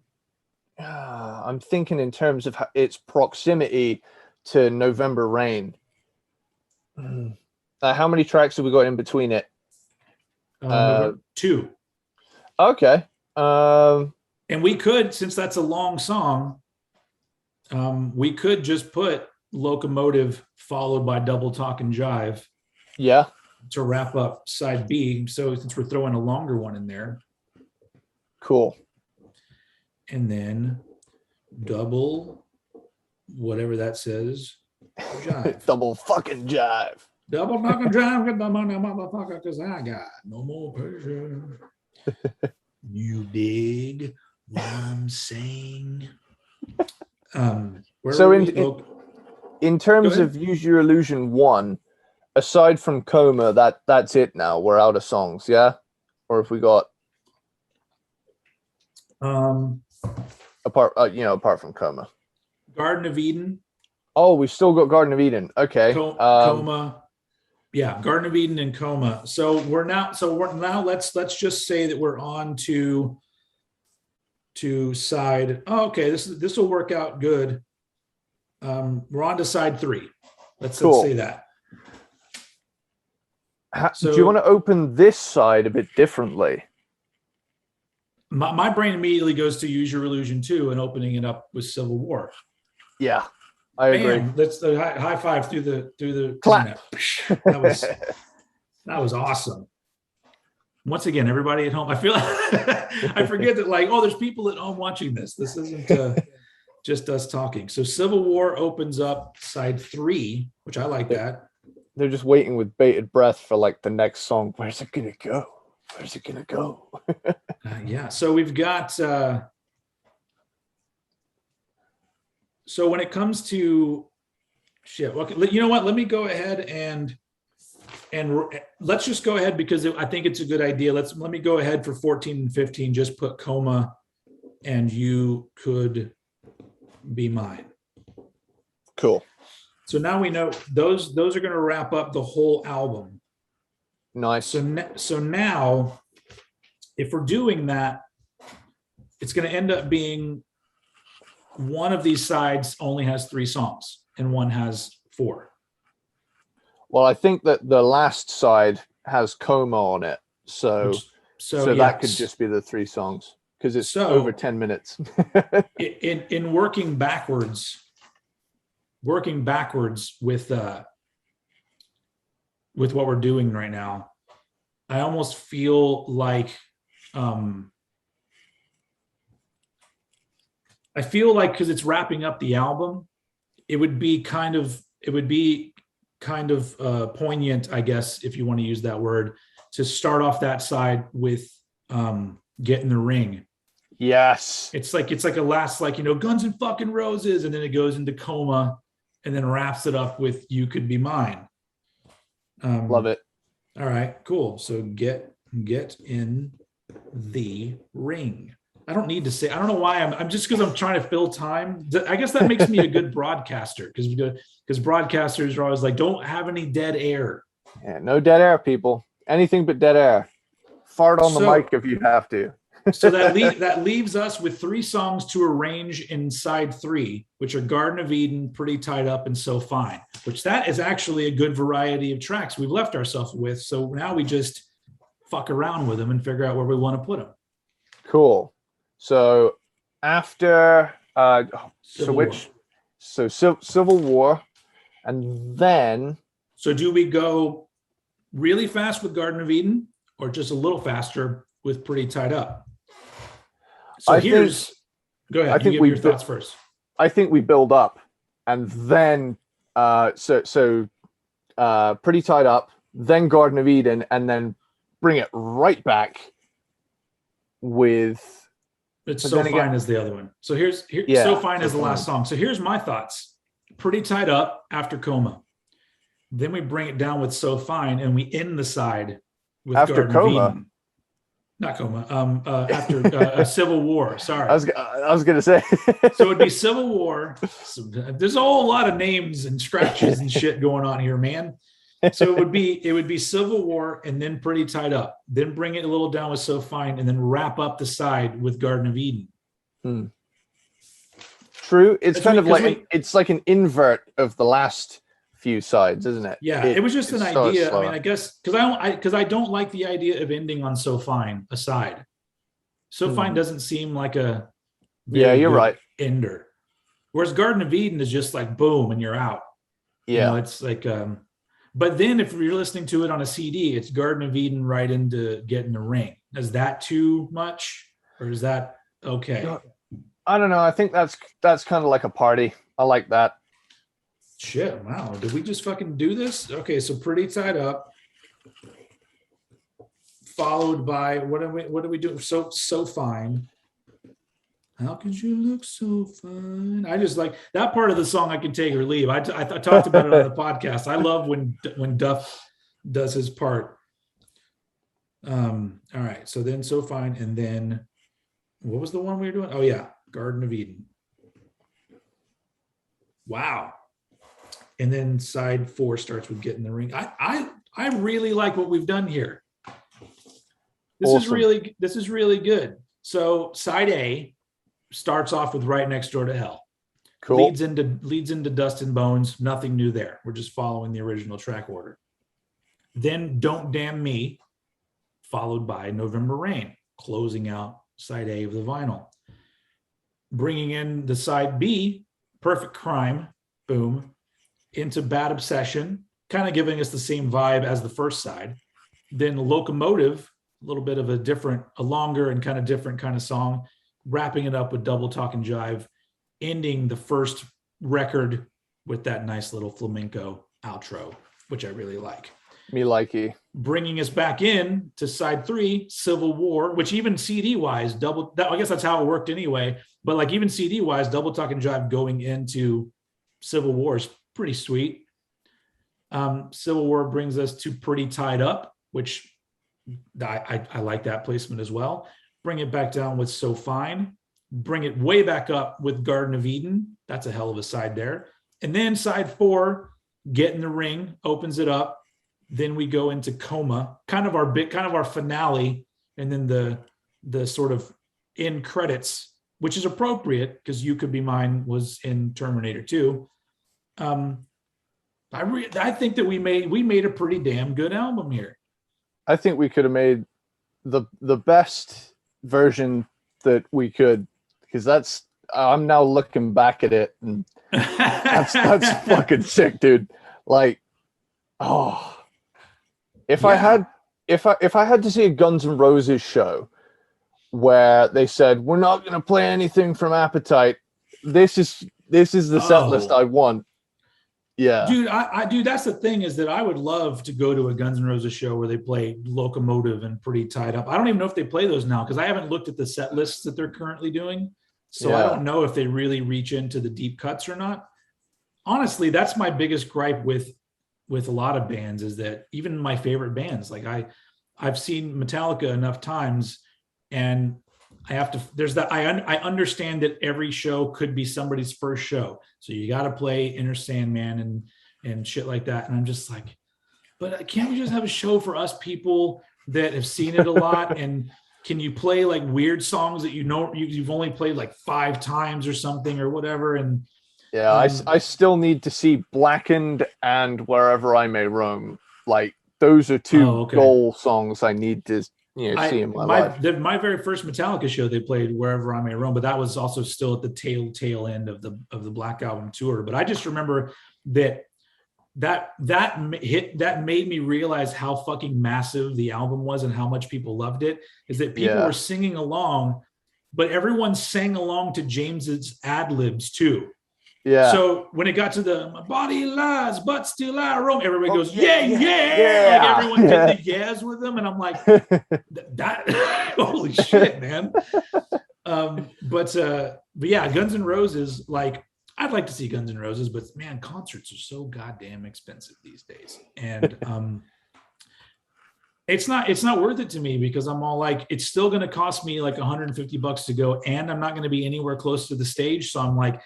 I'm thinking in terms of its proximity to November Rain. How many tracks have we got in between it? 2. Okay. And we could, since that's a long song, we could just put Locomotive followed by Double Talk and Jive. Yeah. To wrap up side B. So since we're throwing a longer one in there. Cool. And then double, whatever that says, jive. Double fucking jive. Double fucking jive, get the money, motherfucker, because I got no more pressure. You dig what I'm saying? So in terms of Use Your Illusion 1, aside from Coma, that's it now. We're out of songs, yeah? Or if we got apart from Coma. Garden of Eden. Oh, we've still got Garden of Eden. Okay. Coma. Yeah, Garden of Eden and Coma. So we're now let's just say that we're on to side. Oh, okay, this will work out good. We're on to side 3. Let's say that. Do you want to open this side a bit differently? My brain immediately goes to Use Your Illusion 2 and opening it up with Civil War. Yeah, I agree. Let's high five through the clap. That was awesome. once again, everybody at home, I feel I forget that like, oh, there's people at home watching this. This isn't just us talking. So Civil War opens up side 3, which I like that. They're just waiting with bated breath for like the next song. Where's it gonna go? Where's it gonna go? Yeah. So we've got. So when it comes to shit, okay, you know what? Let me go ahead and let's just go ahead because I think it's a good idea. Let me go ahead for 14 and 15. Just put coma, and you could be mine. Cool. So now we know those are going to wrap up the whole album. Nice. So now, if we're doing that, it's going to end up being one of these sides only has 3 songs and one has 4. Well, I think that the last side has coma on it, so that could just be the 3 songs because it's over 10 minutes. in working backwards with what we're doing right now, I almost feel like because it's wrapping up the album, it would be kind of poignant, I guess, if you want to use that word, to start off that side with Get in the Ring. Yes. It's like a last, like, Guns and fucking Roses, and then it goes into Coma and then wraps it up with You Could Be Mine. Love it. All right, cool. So get in the ring. I don't need to say, I don't know why I'm just because I'm trying to fill time. I guess that makes me a good broadcaster because broadcasters are always like, don't have any dead air. Yeah, no dead air, people. Anything but dead air. Fart on the mic if you have to. So that leaves us with 3 songs to arrange in side 3, which are Garden of Eden, Pretty Tied Up, and So Fine, which that is actually a good variety of tracks we've left ourselves with. So now we just fuck around with them and figure out where we want to put them. Cool. So after Civil War, and then. So do we go really fast with Garden of Eden, or just a little faster with Pretty Tied Up? So go ahead. You give your thoughts first. I think we build up, and then Pretty Tied Up, then Garden of Eden, and then bring it right back with. It's So Fine is the other one. So here's So Fine is the last song. So here's my thoughts. Pretty Tied Up after Coma. Then we bring it down with So Fine, and we end the side with after Garden Coma. of Eden. Not Coma. After Civil War. Sorry. I was gonna say. So it'd be Civil War. So there's a whole lot of names and scratches and shit going on here, man. So it would be Civil War and then Pretty Tied Up. Then bring it a little down with So Fine, and then wrap up the side with Garden of Eden. True. It's kind of like it's like an invert of the last few sides, isn't it? Yeah, it was just an idea. I mean, I guess because I don't like the idea of ending on So Fine aside. So Fine doesn't seem like a you're right ender. Whereas Garden of Eden is just like boom and you're out. Yeah, it's like but then if you're listening to it on a CD, it's Garden of Eden right into Get in the Ring. Is that too much, or is that okay? I don't know. I think that's kind of like a party. I like that. Shit, wow. Did we just fucking do this? Okay, so Pretty Tied Up. Followed by what are we doing? So Fine. How could you look so fine? I just like that part of the song. I can take or leave. I talked about it on the podcast. I love when Duff does his part. All right. So then So Fine, and then what was the one we were doing? Oh yeah, Garden of Eden. Wow. And then side 4 starts with Get in the Ring. I really like what we've done here. This is really good. So side A starts off with Right Next Door to Hell. Cool. Leads into Dust and Bones. Nothing new there. We're just following the original track order. Then Don't Damn Me, followed by November Rain, closing out side A of the vinyl. Bringing in the side B, Perfect Crime, boom, into Bad Obsession, kind of giving us the same vibe as the first side. Then Locomotive little bit of a longer and kind of different kind of song, wrapping it up with Double Talk and Jive, ending the first record with that nice little flamenco outro, which I really like. Me likey. Bringing us back in to side 3, Civil War, which even CD wise, I guess that's how it worked anyway. But like even CD wise, Double Talk and Jive going into Civil War is pretty sweet. Civil War brings us to Pretty Tied Up, which I like that placement as well. Bring it back down with So Fine. Bring it way back up with Garden of Eden. That's a hell of a side there. And then side 4, Get in the Ring, opens it up. Then we go into Coma, kind of our finale, and then the sort of end credits, which is appropriate because You Could Be Mine was in Terminator 2. I think that we made a pretty damn good album here. I think we could have made the best version that we could, because I'm now looking back at it, and that's fucking sick, dude. Like, oh. If I had to see a Guns N' Roses show where they said we're not going to play anything from Appetite, this is the set list I want. Yeah, dude, that's the thing, is that I would love to go to a Guns N' Roses show where they play Locomotive and Pretty Tied Up. I don't even know if they play those now because I haven't looked at the set lists that they're currently doing, so I don't know if they really reach into the deep cuts or not. Honestly, that's my biggest gripe with a lot of bands, is that even my favorite bands, like I've seen Metallica enough times, and I have to, there's that, I understand that every show could be somebody's first show. So you got to play Inner Sandman and shit like that. And I'm just like, but can't we just have a show for us people that have seen it a lot? And can you play like weird songs that you've only played like 5 times or something or whatever? And yeah, I still need to see Blackened and Wherever I May Roam. Like, those are 2 goal songs I need to see in my life. My very first Metallica show, they played Wherever I May Roam, but that was also still at the tail end of the Black Album tour. But I just remember that made me realize how fucking massive the album was and how much people loved it. Is that people were singing along, but everyone sang along to James's ad libs too. Yeah. So when it got to the "My body lies, but still I roam," everybody goes, yeah. Like everyone did the yes with them, and I'm like, that holy shit, man. But yeah, Guns N' Roses. Like, I'd like to see Guns N' Roses, but man, concerts are so goddamn expensive these days, and it's not worth it to me, because I'm all like, it's still going to cost me like $150 to go, and I'm not going to be anywhere close to the stage. So I'm like,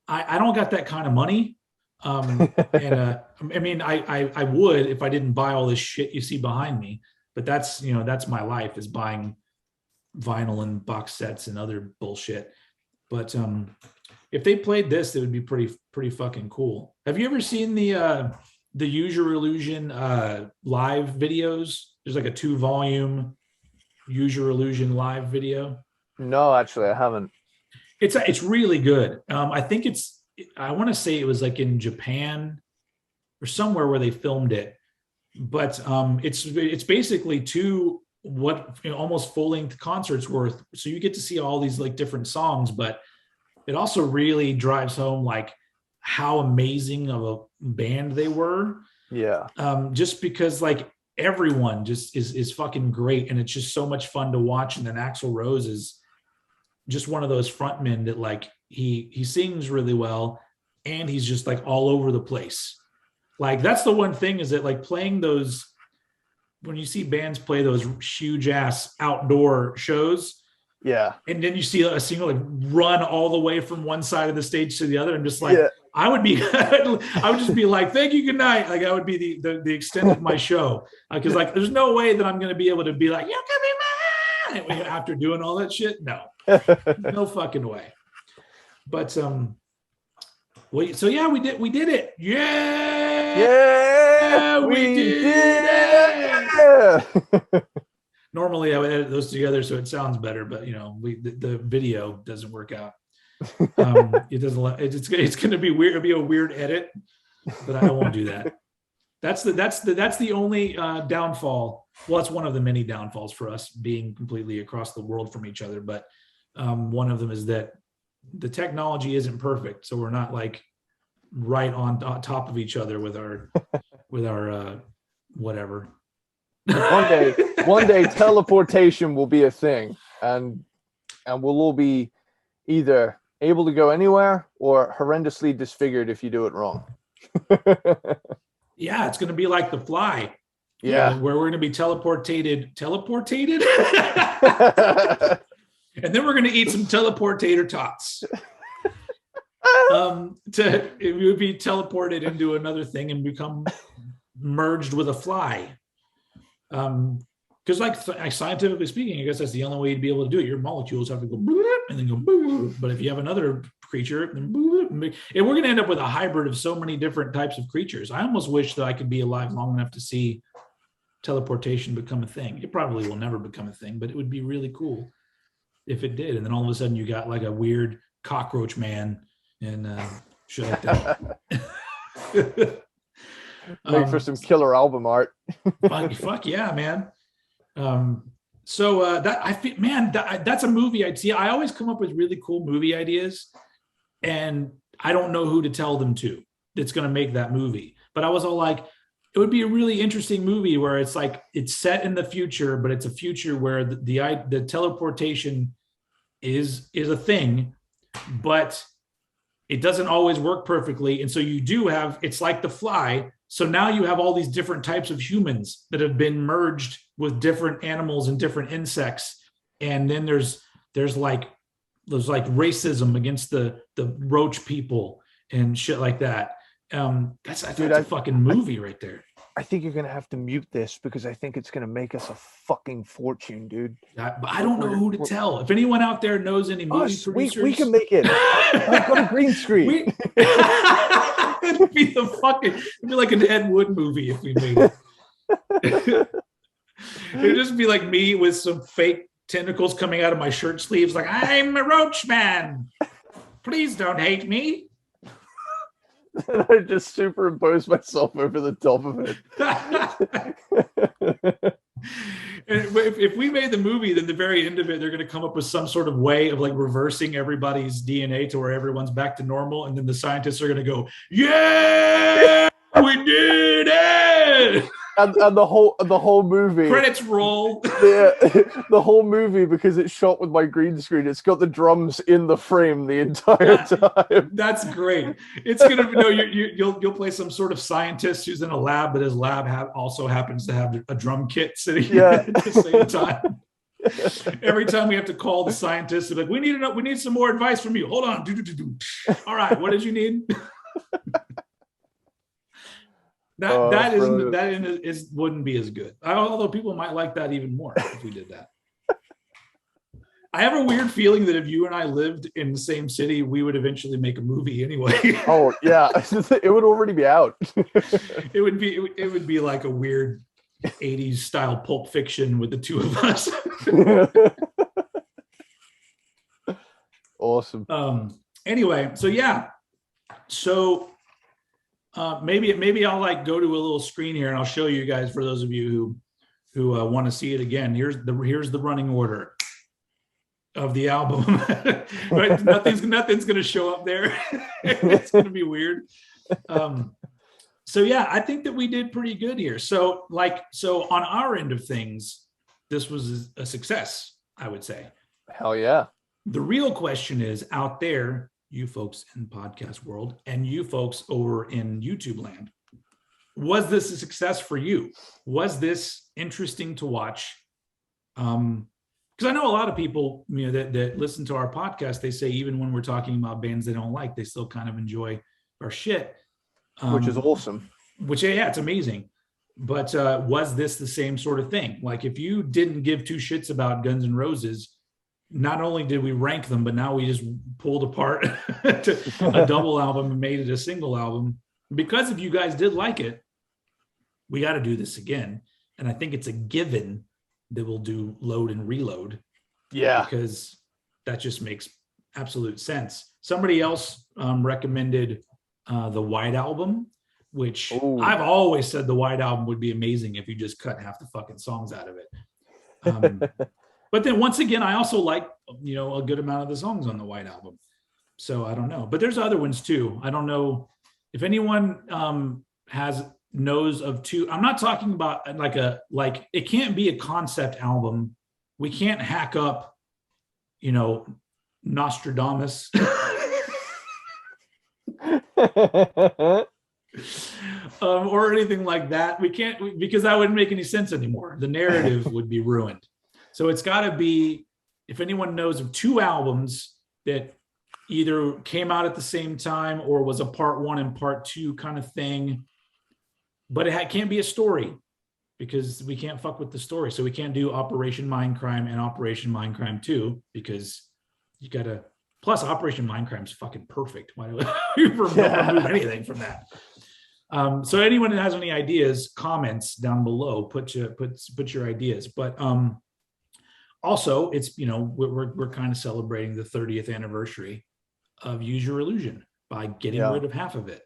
I don't got that kind of money. And I mean, I would if I didn't buy all this shit you see behind me, but that's my life, is buying vinyl and box sets and other bullshit. But if they played this, it would be pretty fucking cool. Have you ever seen the Use Your Illusion live videos? There's like a 2-volume Use Your Illusion live video. No, actually, I haven't. It's really good. I think I want to say it was like in Japan or somewhere where they filmed it, but it's basically 2 almost full-length concerts worth. So you get to see all these like different songs, but it also really drives home like how amazing of a band they were. Yeah. Just because like everyone just is fucking great, and it's just so much fun to watch. And then Axl Rose is just one of those frontmen that like he sings really well, and he's just like all over the place. Like, that's the one thing, is that like playing those, when you see bands play those huge ass outdoor shows, and then you see a singer like run all the way from one side of the stage to the other, and just like I would just be like, thank you, good night. Like, that would be the extent of my show, because like there's no way that I'm going to be able to be like, you can be mine after doing all that shit. No fucking way. But so yeah, we did it. Yeah, we did it. Normally I would edit those together so it sounds better, but the video doesn't work out. It doesn't. It's going to be weird. It'll be a weird edit, but I won't do that. That's the only downfall. Well, it's one of the many downfalls for us being completely across the world from each other. But one of them is that the technology isn't perfect, so we're not like right on top of each other with our whatever. One day teleportation will be a thing, and we'll all be either able to go anywhere or horrendously disfigured if you do it wrong. Yeah, it's going to be like The Fly. Yeah, where we're going to be teleportated, and then we're going to eat some teleportator tots. It would be teleported into another thing and become merged with a fly. Because like scientifically speaking, I guess that's the only way you'd be able to do it. Your molecules have to go and then go. But if you have another creature, then and we're going to end up with a hybrid of so many different types of creatures. I almost wish that I could be alive long enough to see teleportation become a thing. It probably will never become a thing, but it would be really cool if it did. And then all of a sudden you got like a weird cockroach man and shit like that. Make for some killer album art. fuck yeah, man. So that I think, man, that's a movie I'd see. I always come up with really cool movie ideas, and I don't know who to tell them to. That's going to make that movie. But I was all like, it would be a really interesting movie where it's like it's set in the future, but it's a future where the teleportation is a thing, but it doesn't always work perfectly. And so you do have, it's like The Fly. So now you have all these different types of humans that have been merged with different animals and different insects. And then there's like racism against the roach people and shit like that. That's a fucking movie right there. I think you're gonna have to mute this because I think it's gonna make us a fucking fortune, dude. But I don't know who to tell. If anyone out there knows any movie producers, we can make it. I've got a green screen. It'd be like an Ed Wood movie if we made it. It'd just be like me with some fake tentacles coming out of my shirt sleeves, like, I'm a roach man. Please don't hate me. And I just superimpose myself over the top of it. And if we made the movie, then the very end of it, they're going to come up with some sort of way of like reversing everybody's DNA to where everyone's back to normal. And then the scientists are going to go, yeah, we did it. And the whole movie, credits roll. The whole movie, because it's shot with my green screen, it's got the drums in the frame the entire time. That's great. It's gonna you'll play some sort of scientist who's in a lab, but his lab also happens to have a drum kit sitting at the same time. Every time we have to call the scientist, they're like, we need some more advice from you. Hold on. All right, what did you need? That wouldn't be as good. Although people might like that even more if we did that. I have a weird feeling that if you and I lived in the same city, we would eventually make a movie anyway. Oh yeah, it would already be out. It would be like a weird 80s style Pulp Fiction with the two of us. Awesome. Anyway, so yeah. So maybe I'll like go to a little screen here and I'll show you guys, for those of you who want to see it again. Here's the running order of the album. Right? Nothing's going to show up there. It's going to be weird. So yeah, I think that we did pretty good here. So on our end of things, this was a success, I would say. Hell yeah. The real question is out there, you folks in podcast world and you folks over in YouTube land, was this a success for you? Was this interesting to watch? Because I know a lot of people, that listen to our podcast, they say even when we're talking about bands they don't like, they still kind of enjoy our shit. Which is awesome. Yeah, it's amazing. But was this the same sort of thing? Like if you didn't give two shits about Guns N' Roses, not only did we rank them, but now we just pulled apart to a double album and made it a single album. Because if you guys did like it, we got to do this again. And I think it's a given that we'll do Load and Reload. Yeah. Because that just makes absolute sense. Somebody else recommended the White Album, which Ooh. I've always said the White Album would be amazing if you just cut half the fucking songs out of it. But then once again, I also like, a good amount of the songs on the White Album. So I don't know, but there's other ones too. I don't know if anyone knows of two. I'm not talking about like it can't be a concept album. We can't hack up, Nostradamus. Or anything like that. We can't, because that wouldn't make any sense anymore. The narrative would be ruined. So it's got to be, if anyone knows of two albums that either came out at the same time or was a part one and part two kind of thing, but it can't be a story, because we can't fuck with the story. So we can't do Operation Mindcrime and Operation Mindcrime 2, because you got to, plus Operation Mindcrime is fucking perfect. Why do we remove anything from that? So anyone that has any ideas, comments down below, put your ideas. But also, it's, we're kind of celebrating the 30th anniversary of Use Your Illusion by getting rid of half of it.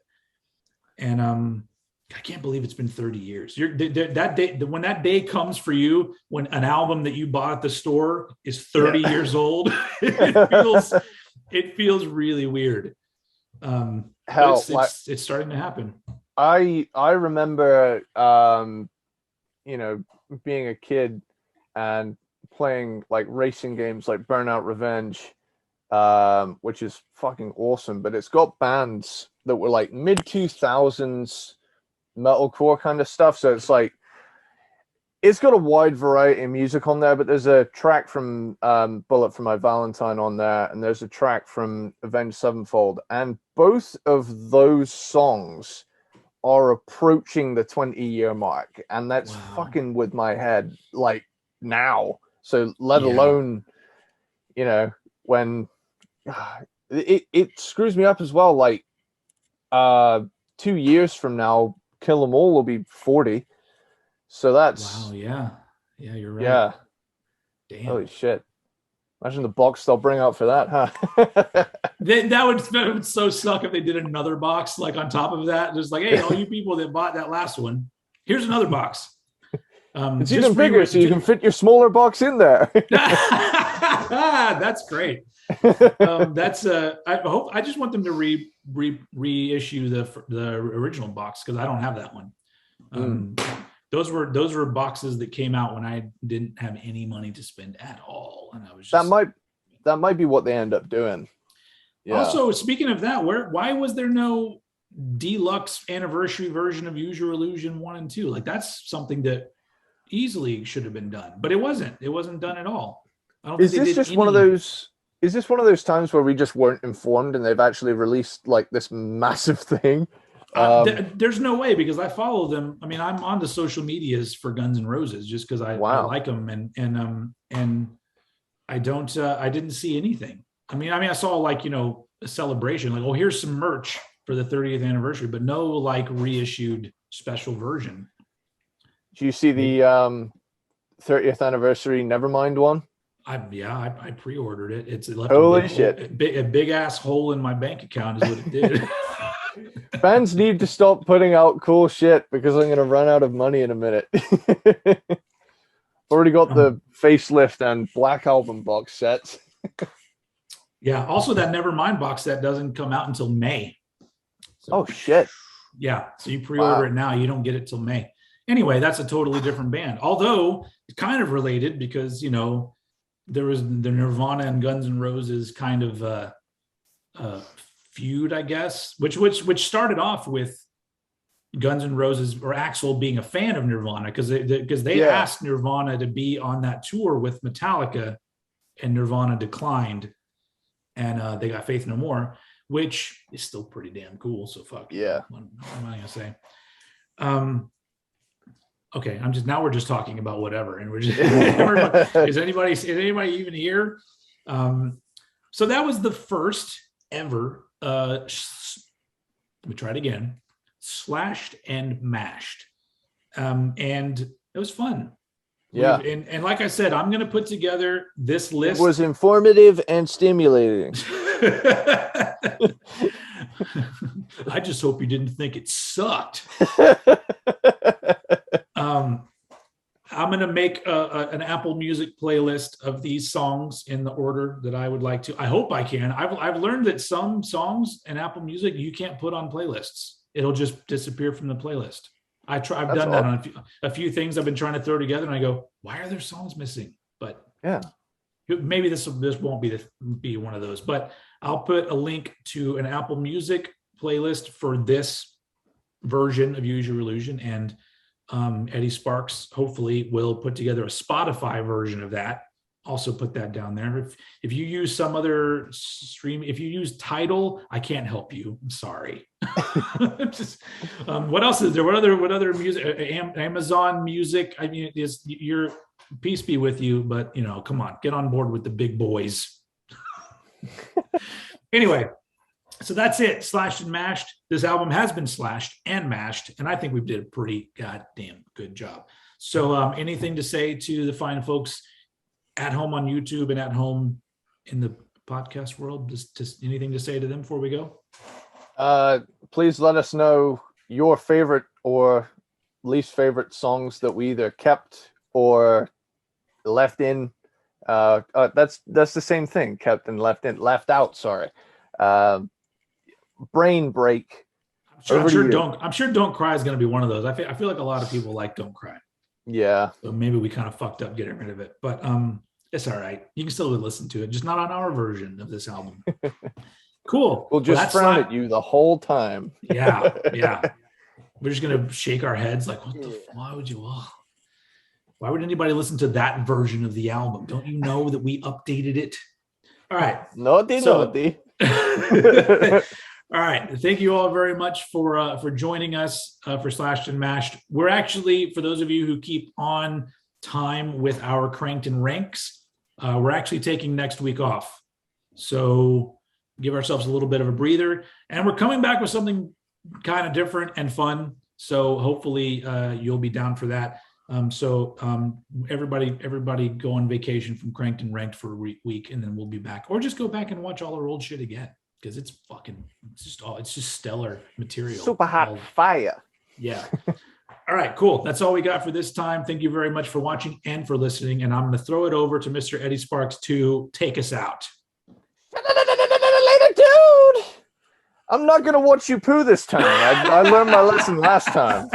And I can't believe it's been 30 years. That day, when that day comes for you, when an album that you bought at the store is 30 years old, it feels really weird. It's starting to happen. I remember, being a kid and playing like racing games like Burnout Revenge, which is fucking awesome. But it's got bands that were like mid 2000s metalcore kind of stuff. So it's like, it's got a wide variety of music on there, but there's a track from Bullet for My Valentine on there, and there's a track from Avenged Sevenfold, and both of those songs are approaching the 20-year mark, and that's fucking with my head like now. So let alone, when it screws me up as well. Like 2 years from now, Kill 'Em All will be 40. So that's yeah, you're right. Yeah. Damn. Holy shit. Imagine the box they'll bring out for that, huh? that would so suck if they did another box like on top of that. Just like, hey, all you people that bought that last one, here's another box. It's even bigger, so you can fit your smaller box in there. That's great. I just want them to reissue the original box, because I don't have that one. Those were boxes that came out when I didn't have any money to spend at all, and I was just, that might be what they end up doing. Yeah. Also, speaking of that, why was there no deluxe anniversary version of Use Your Illusion 1 and 2? Like, that's something that easily should have been done, but it wasn't. It wasn't done at all. I don't Is this just one of those? Is this one of those times where we just weren't informed and they've actually released like this massive thing? There's no way, because I follow them. I mean, I'm on the social medias for Guns N' Roses just because I like them, and I didn't see anything. I mean, I saw like, a celebration, like, oh, here's some merch for the 30th anniversary, but no like reissued special version. Do you see the 30th anniversary Nevermind one? I pre-ordered it. It's left Holy shit. A big ass hole in my bank account is what it did. Bands need to stop putting out cool shit, because I'm going to run out of money in a minute. Already got the facelift and Black Album box sets. Yeah. Also, that Nevermind box set doesn't come out until May. So, oh shit. Yeah. So you pre-order it now, you don't get it till May. Anyway, that's a totally different band. Although it's kind of related, because there was the Nirvana and Guns N' Roses kind of feud, I guess, which started off with Guns N' Roses or Axl being a fan of Nirvana, because they asked Nirvana to be on that tour with Metallica, and Nirvana declined, and they got Faith No More, which is still pretty damn cool. So fuck yeah. What am I gonna say? Okay, we're just talking about whatever, and we're just is anybody even here? So that was the first ever let me try it again, Slashed and Mashed, and it was fun. Yeah. And like I said, I'm going to put together this list. It was informative and stimulating. I just hope you didn't think it sucked. I'm going to make an Apple Music playlist of these songs in the order that I would like to. I hope I can. I've learned that some songs in Apple Music you can't put on playlists. It'll just disappear from the playlist. I've done that on a few things I've been trying to throw together, and I go, why are there songs missing? But yeah, maybe this won't be one of those. But I'll put a link to an Apple Music playlist for this version of Use Your Illusion, and Eddie Sparxx hopefully will put together a Spotify version of that. Also put that down there. If you use some other stream, if you use Tidal, I can't help you. I'm sorry. Just, what else is there? What other music? Amazon Music. I mean, your peace be with you, but come on, get on board with the big boys. Anyway. So that's it. Slashed and mashed. This album has been slashed and mashed, and I think we did a pretty goddamn good job. So anything to say to the fine folks at home on YouTube and at home in the podcast world? Just anything to say to them before we go? Please let us know your favorite or least favorite songs that we either kept or left in. That's the same thing. Kept and left out. Sorry. Brain break. I'm sure Don't Cry is going to be one of those. I feel like a lot of people like Don't Cry. Yeah. So maybe we kind of fucked up getting rid of it, but it's all right. You can still listen to it, just not on our version of this album. Cool. We'll just frown at you the whole time. Yeah. We're just going to shake our heads like, what the? Why would you? Why would anybody listen to that version of the album? Don't you know that we updated it? All right. Naughty. All right. Thank you all very much for joining us for Slashed and Mashed. We're actually, for those of you who keep on time with our Cranked and Ranks, we're actually taking next week off. So give ourselves a little bit of a breather. And we're coming back with something kind of different and fun. So hopefully you'll be down for that. Everybody go on vacation from Cranked and Ranked for a week, and then we'll be back. Or just go back and watch all our old shit again, because it's just stellar material. Super hot fire. Yeah. All right, cool. That's all we got for this time. Thank you very much for watching and for listening. And I'm going to throw it over to Mr. Eddie Sparxx to take us out. Later, dude. I'm not going to watch you poo this time. I learned my lesson last time.